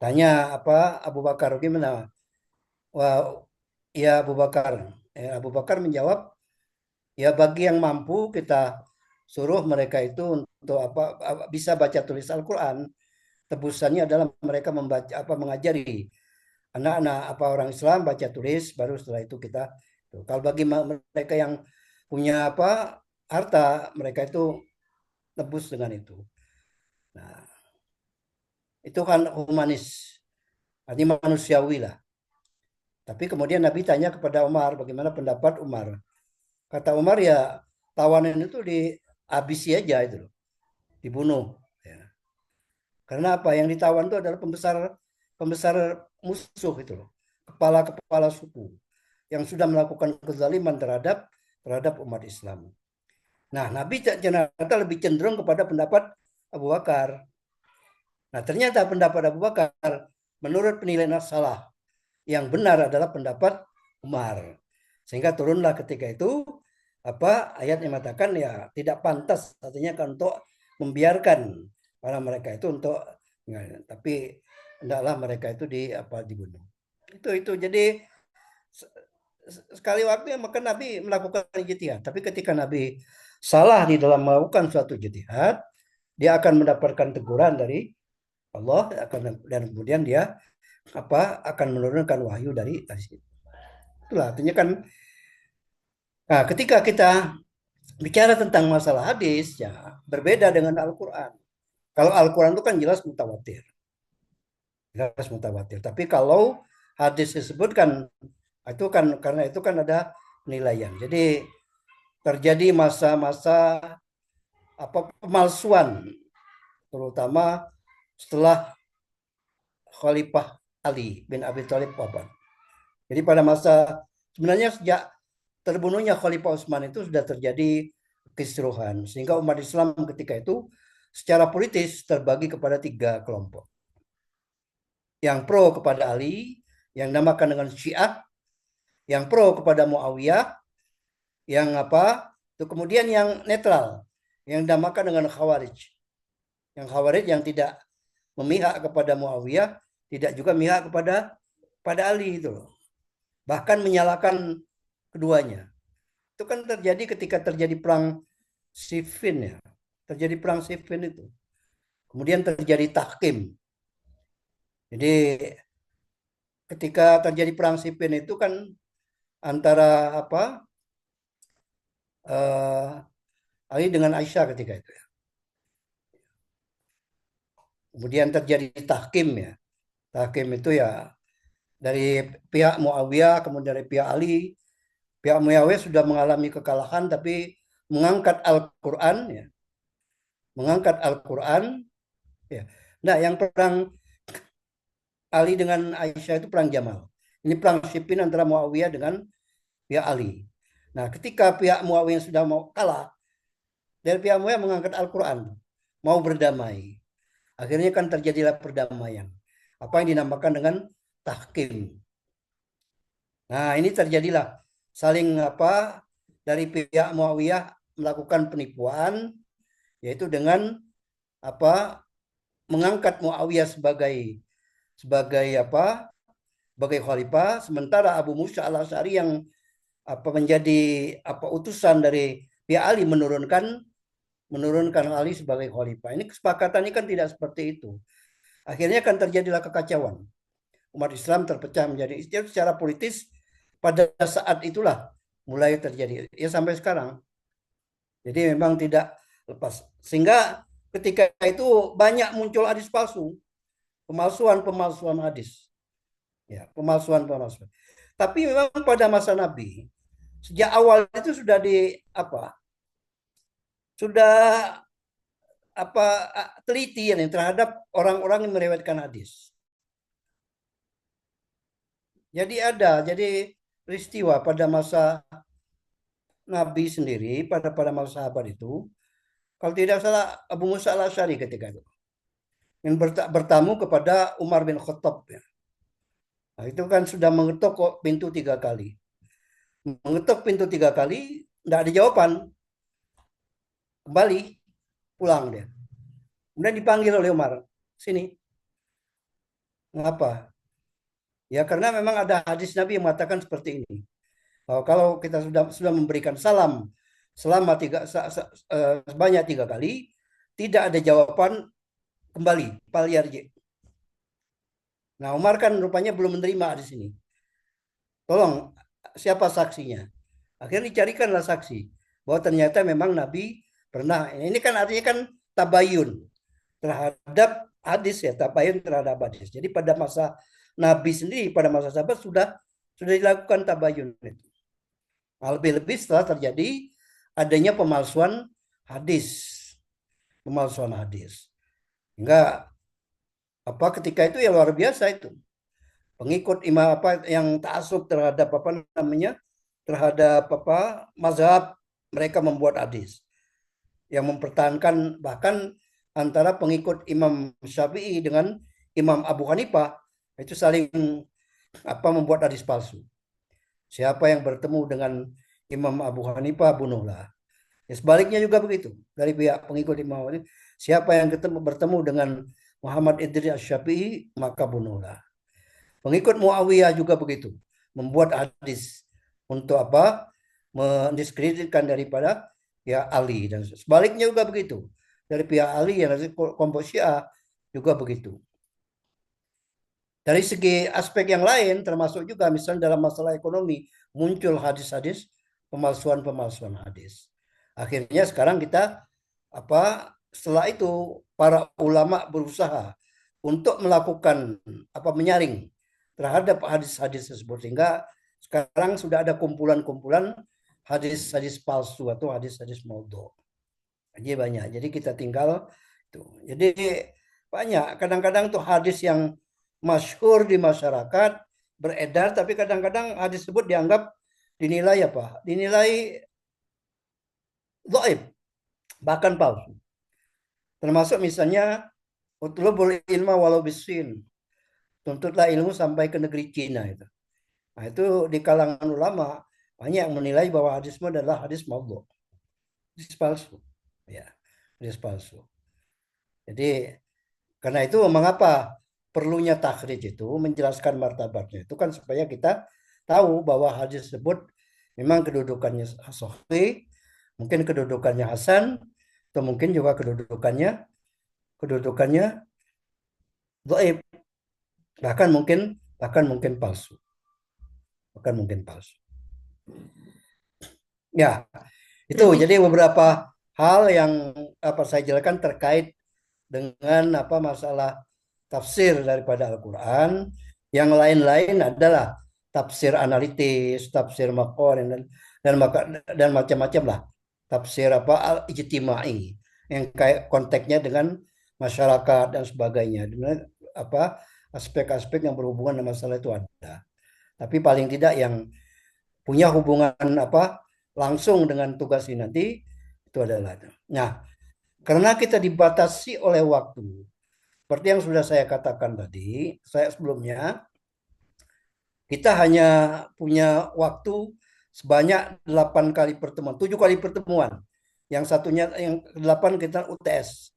Tanya Abu Bakar gimana? Wah, ya Abu Bakar. Ya, Abu Bakar menjawab, ya bagi yang mampu kita suruh mereka itu untuk bisa baca tulis Al-Quran. Tebusannya adalah mereka membaca mengajari anak-anak orang Islam baca tulis, baru setelah itu kita. Kalau bagi mereka yang punya harta, mereka itu tebus dengan itu. Nah, itu kan humanis, artinya manusiawi lah. Tapi kemudian Nabi tanya kepada Umar, bagaimana pendapat Umar? Kata Umar, ya tawanan itu dihabisi aja itu loh, dibunuh. Ya. Karena apa? Yang ditawan itu adalah pembesar musuh itu loh, kepala-kepala suku yang sudah melakukan kezaliman terhadap umat Islam. Nah, Nabi ternyata lebih cenderung kepada pendapat Abu Bakar. Nah, ternyata pendapat Abu Bakar menurut penilaian salah. Yang benar adalah pendapat Umar. Sehingga turunlah ketika itu ayat yang mengatakan ya tidak pantas, artinya kan untuk membiarkan para mereka itu untuk tapi hendaklah mereka itu dibunuh. Itu jadi sekali waktu yang maka Nabi melakukan ijtihad. Tapi ketika Nabi salah di dalam melakukan suatu ijtihad, dia akan mendapatkan teguran dari Allah dan kemudian dia akan menurunkan wahyu dari situ. Itulah artinya kan. Nah, ketika kita bicara tentang masalah hadis, ya berbeda dengan Al-Quran. Kalau Al-Quran itu kan jelas mutawatir. Jelas mutawatir. Tapi kalau hadis disebutkan, itu kan karena itu kan ada penilaian. Jadi terjadi masa-masa pemalsuan, terutama setelah Khalifah Ali bin Abi Thalib wafat. Jadi pada masa sebenarnya sejak terbunuhnya Khalifah Utsman itu sudah terjadi kisruhan, sehingga umat Islam ketika itu secara politis terbagi kepada 3 kelompok. Yang pro kepada Ali, yang dinamakan dengan Syiah, yang pro kepada Muawiyah, yang kemudian yang netral, yang dinamakan dengan Khawarij. Yang Khawarij yang tidak memihak kepada Muawiyah, tidak juga memihak kepada Ali itu loh. Bahkan menyalahkan keduanya. Itu kan terjadi ketika terjadi perang Siffin ya. Terjadi perang Siffin itu. Kemudian terjadi tahkim. Jadi ketika terjadi perang Siffin itu kan antara Ali dengan Aisyah ketika itu ya. Kemudian terjadi tahkim ya. Tahkim itu ya dari pihak Muawiyah, kemudian dari pihak Ali. Pihak Muawiyah sudah mengalami kekalahan tapi mengangkat Al-Quran ya. Mengangkat Al-Quran ya. Nah, yang perang Ali dengan Aisyah itu perang Jamal. Ini perang Siffin antara Muawiyah dengan pihak Ali. Nah, ketika pihak Muawiyah sudah mau kalah, dari pihak Muawiyah mengangkat Al-Quran, mau berdamai. Akhirnya kan terjadilah perdamaian. Apa yang dinamakan dengan tahkim. Nah, ini terjadilah saling dari pihak Muawiyah melakukan penipuan, yaitu dengan mengangkat Muawiyah sebagai khalifah, sementara Abu Musa al-Asy'ari yang menjadi utusan dari pihak Ali menurunkan Ali sebagai khalifah. Ini kesepakatannya kan tidak seperti itu. Akhirnya kan terjadilah kekacauan. Umat Islam terpecah menjadi secara politis pada saat itulah mulai terjadi. Ya sampai sekarang. Jadi memang tidak lepas. Sehingga ketika itu banyak muncul hadis palsu. Pemalsuan hadis. Ya, pemalsuan. Tapi memang pada masa Nabi, sejak awal itu sudah teliti terhadap orang-orang yang meriwayatkan hadis. Jadi peristiwa pada masa Nabi sendiri, pada masa sahabat itu, kalau tidak salah Abu Musa al-Asy'ari ketika itu yang bertamu kepada Umar bin Khattab ya. Nah, itu kan sudah mengetuk pintu 3 kali. Mengetuk pintu 3 kali, tidak ada jawaban. Kembali, pulang dia. Kemudian dipanggil oleh Umar, sini. Mengapa? Ya karena memang ada hadis Nabi yang mengatakan seperti ini. Kalau kita sudah memberikan salam selama sebanyak 3 kali, tidak ada jawaban, kembali, palyarji. Nah, Umar kan rupanya belum menerima di sini. Tolong, siapa saksinya? Akhirnya dicarikanlah saksi. bahwa ternyata memang Nabi pernah. Ini kan artinya kan tabayun terhadap hadis ya, tabayun terhadap hadis. Jadi pada masa Nabi sendiri, pada masa sahabat sudah dilakukan tabayun itu. Lebih-lebih setelah terjadi adanya pemalsuan hadis. Pemalsuan hadis. Hingga ketika itu ya luar biasa itu. Pengikut imam yang ta'assub terhadap terhadap mazhab, mereka membuat hadis yang mempertahankan, bahkan antara pengikut Imam Syafi'i dengan Imam Abu Hanifah itu saling membuat hadis palsu. Siapa yang bertemu dengan Imam Abu Hanifah, bunuhlah. Ya, sebaliknya juga begitu dari pihak pengikut Imam Hanifah. Siapa yang bertemu dengan Muhammad Idris Asy-Syafi'i, maka bunuhlah. Pengikut Muawiyah juga begitu, membuat hadis untuk mendiskreditkan daripada ya Ali, dan sebaliknya juga begitu dari pihak Ali yang dari kelompok Syiah juga begitu. Dari segi aspek yang lain termasuk juga misalnya dalam masalah ekonomi muncul hadis-hadis pemalsuan hadis. Akhirnya sekarang kita setelah itu para ulama berusaha untuk melakukan menyaring terhadap hadis-hadis tersebut, sehingga sekarang sudah ada kumpulan-kumpulan hadis-hadis palsu atau hadis-hadis maudhu. Jadi banyak. Jadi kita tinggal itu. Jadi banyak. Kadang-kadang tuh hadis yang masyhur di masyarakat beredar, tapi kadang-kadang hadis tersebut dianggap dinilai Dinilai dhaif, bahkan palsu. Termasuk misalnya utlubul ilma walau bisin. Tuntutlah ilmu sampai ke negeri Cina itu. Nah, itu di kalangan ulama banyak yang menilai bahwa hadis itu adalah hadis maudhu. Hadis palsu. Ya, hadis palsu. Jadi karena itu mengapa perlunya takhrij itu, menjelaskan martabatnya itu kan supaya kita tahu bahwa hadis tersebut memang kedudukannya sahih, mungkin kedudukannya hasan, atau mungkin juga kedudukannya dhaif, bahkan mungkin palsu. Bahkan mungkin palsu. Ya, itu jadi beberapa hal yang saya jelaskan terkait dengan masalah tafsir daripada Al-Quran. Yang lain-lain adalah tafsir analitis, tafsir maqal dan macam-macam lah. Tafsir al-ijtimai yang kayak konteksnya dengan masyarakat dan sebagainya. Dengan aspek-aspek yang berhubungan dengan masalah itu ada. Tapi paling tidak yang punya hubungan langsung dengan tugas ini nanti itu adalah. Nah, karena kita dibatasi oleh waktu, seperti yang sudah saya katakan tadi, saya sebelumnya, kita hanya punya waktu sebanyak 8 kali pertemuan, 7 kali pertemuan. Yang satunya, yang 8 kita UTS.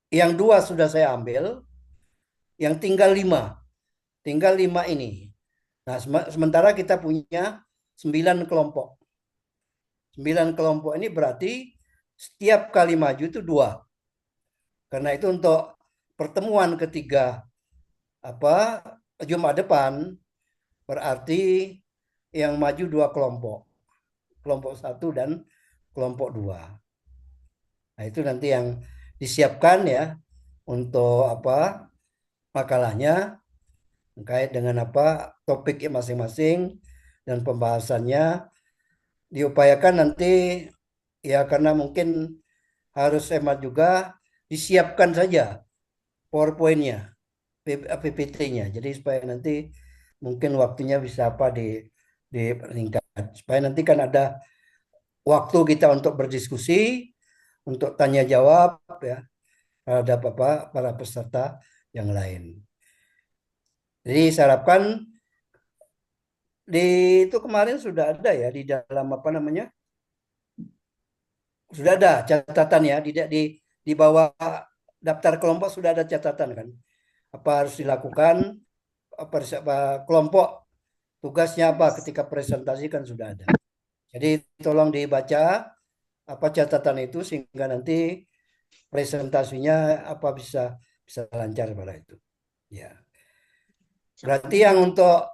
Yang 2 sudah saya ambil, yang tinggal 5. Tinggal 5 ini. Nah, sementara kita punya 9 kelompok. 9 kelompok ini berarti setiap kali maju itu 2. Karena itu untuk pertemuan ketiga Jumat depan berarti yang maju 2 kelompok. Kelompok 1 dan kelompok 2. Nah, itu nanti yang disiapkan ya untuk makalahnya terkait dengan topik masing-masing, dan pembahasannya diupayakan nanti ya, karena mungkin harus hemat juga, disiapkan saja PowerPoint-nya, PPT-nya. Jadi supaya nanti mungkin waktunya bisa diperingkat. Supaya nanti kan ada waktu kita untuk berdiskusi, untuk tanya jawab ya terhadap para peserta yang lain. Jadi saya harapkan itu kemarin sudah ada ya di dalam sudah ada catatan ya di bawah daftar kelompok sudah ada catatan kan, apa harus dilakukan, kelompok tugasnya ketika presentasi kan sudah ada. Jadi tolong dibaca catatan itu sehingga nanti presentasinya bisa lancar pada itu. Ya. Berarti yang untuk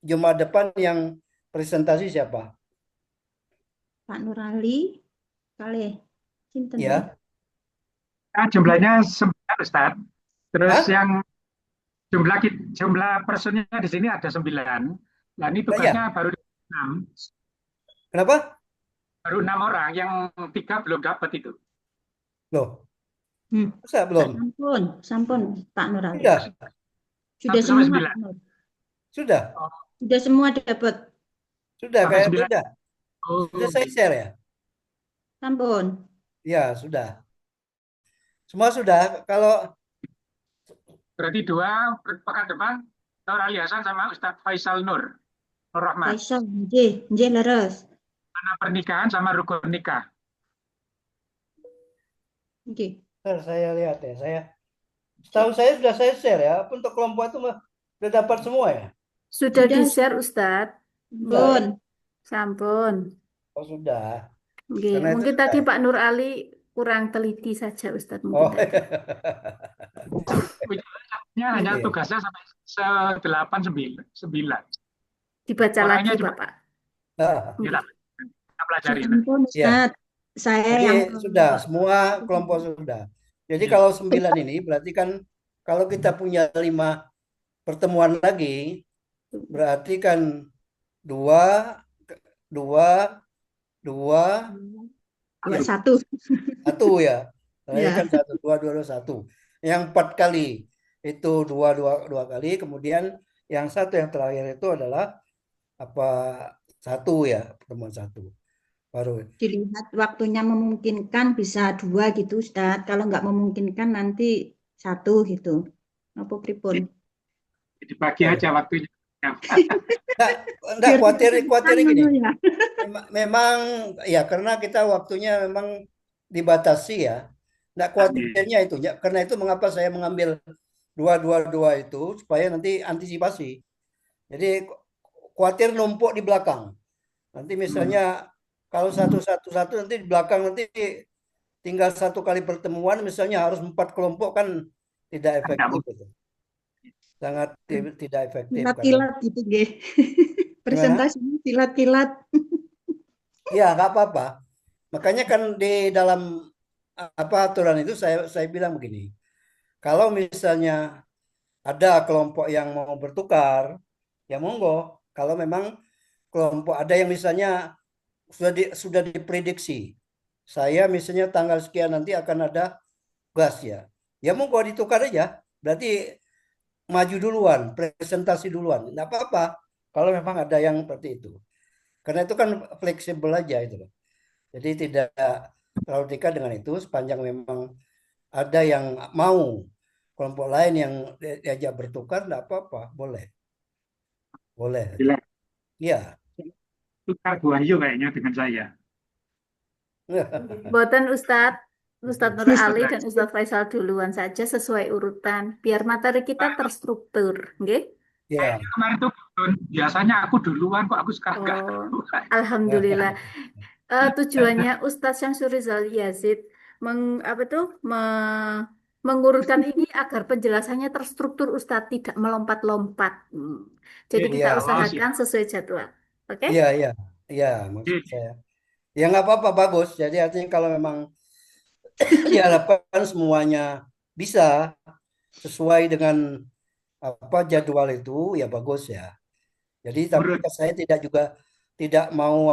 Jumat depan yang presentasi siapa? Pak Nurali, kali sinten Ya. Nah, jumlahnya 9 Ustaz. Terus Hah? yang jumlah personnya di sini ada 9. Nah, ini Ya. tugasnya baru 6. Kenapa? Baru 6 orang, yang 3 belum dapat itu. Loh, Hmm. masa belum? Sampun Pak Nurali. Sudah. Sudah Sampai semua 9. Pak Nur. Sudah. Oh, Sudah semua dapat. Sudah sampai kayak 9. sudah. Oh, Sudah saya share ya? Sampun. Ya, sudah. Semua sudah. Kalau berarti 2 pekan depan Nur Ali Hasan sama Ustadz Faisal Nur Rahmat. Faisal, nggih leres. Mana pernikahan sama rukun nikah. Nggih. ntar saya lihat ya, setahu saya sudah saya share ya. Untuk kelompok itu sudah dapat semua ya? Sudah Sudah. di-share Ustadz. Sampun. Sampun. Oh, sudah. Nggih, Karena itu mungkin sudah tadi ya? Pak Nur Ali kurang teliti saja Ustadz Oh. mungkin tadi. Ya, hanya Iya. tugasnya sampai 8-9. Dibaca Orangnya lagi cuma Bapak. Nah, ya, kita pelajari. Sampun Ya. Ustaz. Saya Jadi yang sudah, semua kelompok sudah. Jadi kalau 9 ini berarti kan kalau kita punya 5 pertemuan lagi, berarti kan 2, 2, 2, 21. 1 ya. Nah, ini Ya. kan 1, 2, 2, 1. Yang 4 kali itu 2, 2 kali. Kemudian yang 1 yang terakhir itu adalah 1 ya, pertemuan 1. Baru. Dilihat waktunya memungkinkan bisa 2 gitu Ustaz. Kalau nggak memungkinkan nanti 1 gitu. Apa pripun? Dibagi aja waktunya. Enggak, khawatir gini. Ya. Memang ya karena kita waktunya memang dibatasi ya. Enggak khawatirnya itu. Ya, karena itu mengapa saya mengambil 2 itu supaya nanti antisipasi. Jadi khawatir numpuk di belakang. Nanti misalnya kalau 1 nanti di belakang nanti tinggal 1 kali pertemuan misalnya harus 4 kelompok kan tidak efektif itu. Sangat tidak efektif. Kilat-kilat gitu nggih. Presentasinya kilat-kilat. Ya, nggak apa-apa. Makanya kan di dalam aturan itu saya bilang begini. Kalau misalnya ada kelompok yang mau bertukar, ya monggo. Kalau memang kelompok ada yang misalnya sudah diprediksi, saya misalnya tanggal sekian nanti akan ada gas ya. Ya monggo ditukar aja. Berarti maju duluan, presentasi duluan. Nggak apa-apa. Kalau memang ada yang seperti itu. Karena itu kan fleksibel aja itu loh. Jadi tidak terlalu terikat dengan itu sepanjang memang ada yang mau kelompok lain yang diajak bertukar, tidak apa-apa, boleh. Gila. Iya. Tukar Bu Wahyu kayaknya dengan saya. Boten Ustadz Nur Ali dan Ustadz Faisal duluan saja sesuai urutan biar materi kita terstruktur, nggih? Ya. Kemarin tuh biasanya aku duluan kok, aku sekarang nggak Oh, duluan. alhamdulillah. Tujuannya Ustadz Syamsur Rizal Yazid mengurutkan ini agar penjelasannya terstruktur Ustadz, tidak melompat-lompat. Jadi kita Iya. usahakan sesuai jadwal. Oke? Iya, maksud saya. Ya nggak apa-apa, bagus. Jadi artinya kalau memang diharapkan semuanya bisa sesuai dengan jadwal itu, ya bagus ya. Jadi tapi saya tidak mau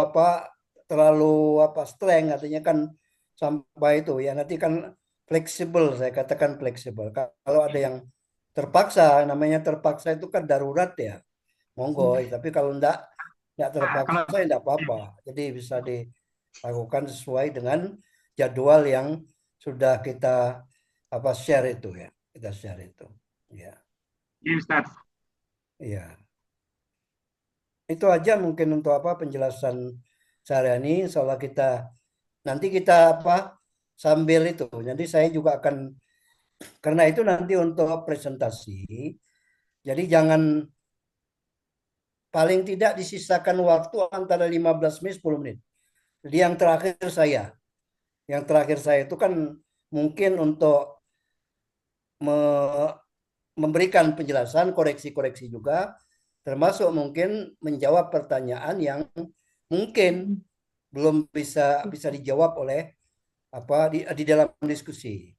terlalu streng, artinya kan sampai itu ya nanti kan fleksibel, saya katakan fleksibel. Kalau ada yang terpaksa, namanya terpaksa itu kan darurat ya, monggo. Tapi kalau enggak terpaksa ya enggak apa-apa. Jadi bisa dilakukan sesuai dengan jadwal yang sudah kita share itu ya. Kita share itu. Ya. Iya, Ustaz. Iya. Itu aja mungkin untuk penjelasan saya ini. Soalnya nanti kita sambil itu. Nanti saya juga akan, karena itu nanti untuk presentasi. Jadi jangan, paling tidak disisakan waktu antara 15 menit 10 menit. Jadi yang terakhir saya itu kan mungkin untuk memberikan penjelasan, koreksi-koreksi juga, termasuk mungkin menjawab pertanyaan yang mungkin belum bisa dijawab oleh di dalam diskusi.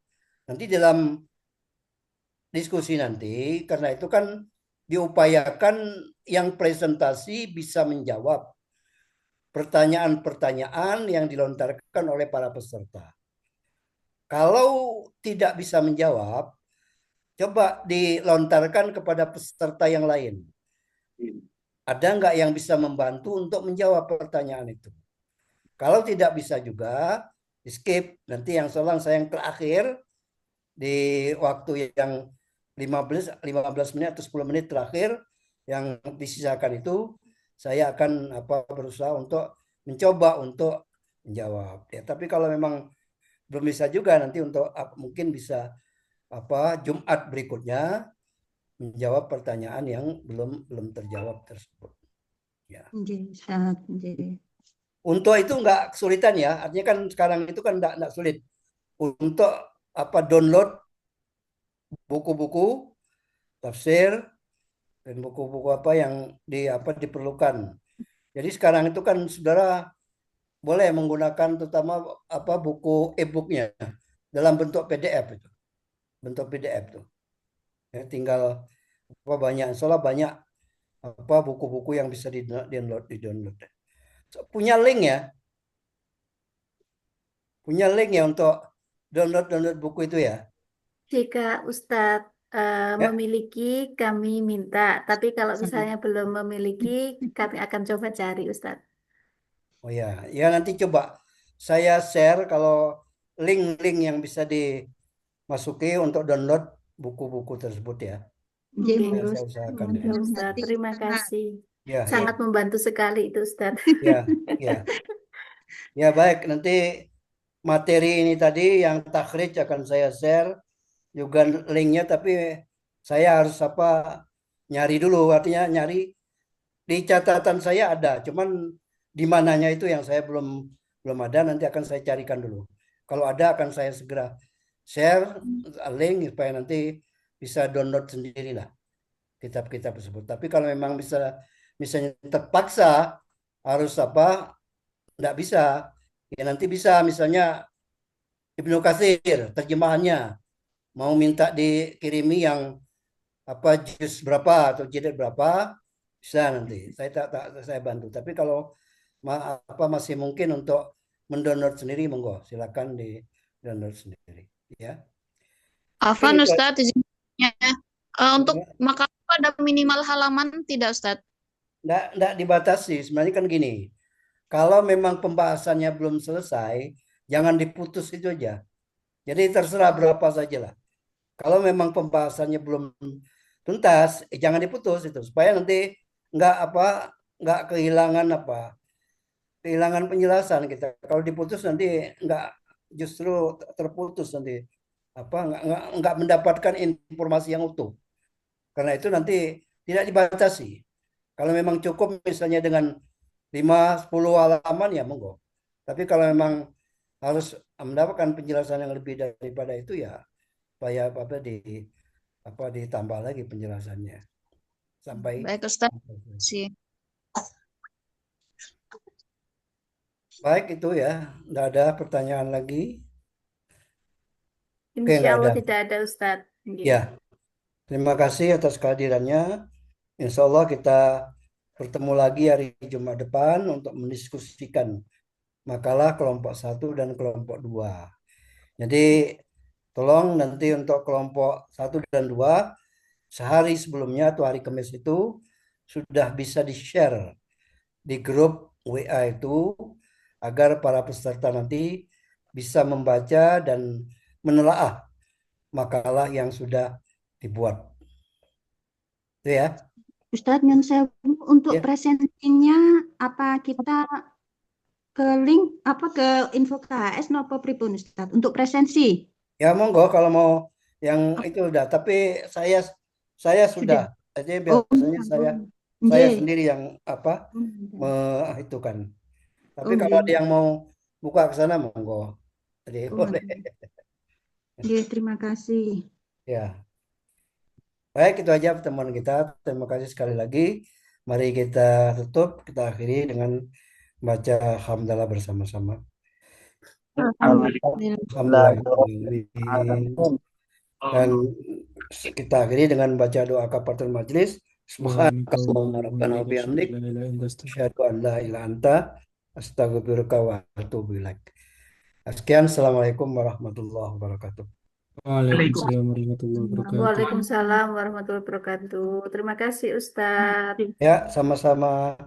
Nanti dalam diskusi nanti, karena itu kan diupayakan yang presentasi bisa menjawab pertanyaan-pertanyaan yang dilontarkan oleh para peserta. Kalau tidak bisa menjawab, coba dilontarkan kepada peserta yang lain. Ada nggak yang bisa membantu untuk menjawab pertanyaan itu? Kalau tidak bisa juga, skip. Nanti yang selang saya yang terakhir di waktu yang 15 menit atau 10 menit terakhir yang disisakan itu, saya akan berusaha untuk mencoba untuk menjawab. Ya, tapi kalau memang belum bisa juga, nanti untuk mungkin bisa Jumat berikutnya menjawab pertanyaan yang belum terjawab tersebut. Ya. Nggih, Ustaz. Nggih. Untuk itu nggak kesulitan ya, artinya kan sekarang itu kan nggak sulit untuk download buku-buku tafsir dan buku-buku yang diperlukan. Jadi sekarang itu kan saudara boleh menggunakan terutama buku e-booknya dalam bentuk PDF itu, bentuk PDF tuh. Ya, tinggal soalnya banyak buku-buku yang bisa di-download. So, punya link ya untuk download buku itu ya. Jika Ustadz Ya. memiliki, kami minta. Tapi kalau misalnya belum memiliki, kami akan coba cari Ustadz. Oh ya, ya nanti coba saya share kalau link-link yang bisa dimasuki untuk download buku-buku tersebut ya. Nggih, Oke. monggo, Saya Ustaz. usahakan Ya, ya. Ustadz, terima kasih. Ya, Sangat membantu sekali itu Ustadz. ya, ya. Ya baik, nanti materi ini tadi yang takhrij akan saya share juga linknya, tapi saya harus nyari dulu, artinya nyari di catatan saya ada, cuman di mananya itu yang saya belum ada, nanti akan saya carikan dulu. Kalau ada akan saya segera share link supaya nanti bisa download sendiri lah kitab-kitab tersebut. Tapi kalau memang misalnya terpaksa harus nggak bisa, ya nanti bisa misalnya Ibnu Katsir terjemahannya mau minta dikirimi yang juz berapa atau jilid berapa, bisa nanti saya bantu. Tapi kalau masih mungkin untuk mendownload sendiri, monggo silakan di download sendiri ya. Afan Mungkin Ustadz, izinnya. Untuk ya, makalah ada minimal halaman tidak Ustadz? nggak dibatasi. Sebenarnya kan gini, kalau memang pembahasannya belum selesai, jangan diputus itu aja. Jadi terserah berapa saja lah. Kalau memang pembahasannya belum tuntas, jangan diputus itu supaya nanti nggak nggak kehilangan penjelasan kita. Kalau diputus nanti nggak, justru terputus nanti nggak mendapatkan informasi yang utuh. Karena itu nanti tidak dibatasi. Kalau memang cukup misalnya dengan 5-10 halaman ya monggo. Tapi kalau memang harus mendapatkan penjelasan yang lebih daripada itu ya supaya ditambah lagi penjelasannya sampai. Baik Ustadz. Si. Baik itu ya, nggak ada pertanyaan lagi. Oke, Insya nggak Allah ada. tidak ada Ustadz. Ya, terima kasih atas kehadirannya. Insya Allah kita bertemu lagi hari Jumat depan untuk mendiskusikan makalah kelompok 1 dan kelompok 2. Jadi tolong nanti untuk kelompok 1 dan 2 sehari sebelumnya atau hari Kamis itu sudah bisa di-share di grup WA itu agar para peserta nanti bisa membaca dan menelaah makalah yang sudah dibuat. Itu ya. Ustadz, yang saya untuk Ya. presentasinya apa kita ke link ke info KHS nopo pripun Ustadz untuk presensi? Ya monggo kalau mau yang itu udah, tapi saya sudah. Jadi biasanya saya nggih. sendiri yang itu kan. Tapi Oh, kalau ada nggih. yang mau buka ke sana monggo. Jadi boleh. Nggih, terima kasih. Ya. Baik, itu aja pertemuan kita. Terima kasih sekali lagi. Mari kita tutup, kita akhiri dengan baca hamdalah bersama-sama. Alhamdulillah. Alhamdulillah. Dan kita akhiri dengan baca doa kafaratul majelis. Subhanakallahumma rabbana wa bihamdik, asyhadu an la ilaha illa anta, astaghfiruka wa atubu ilaik. Sekian, assalamualaikum warahmatullahi wabarakatuh. Waalaikumsalam warahmatullahi wabarakatuh. Waalaikumsalam warahmatullahi wabarakatuh. Terima kasih Ustadz. Ya, sama-sama.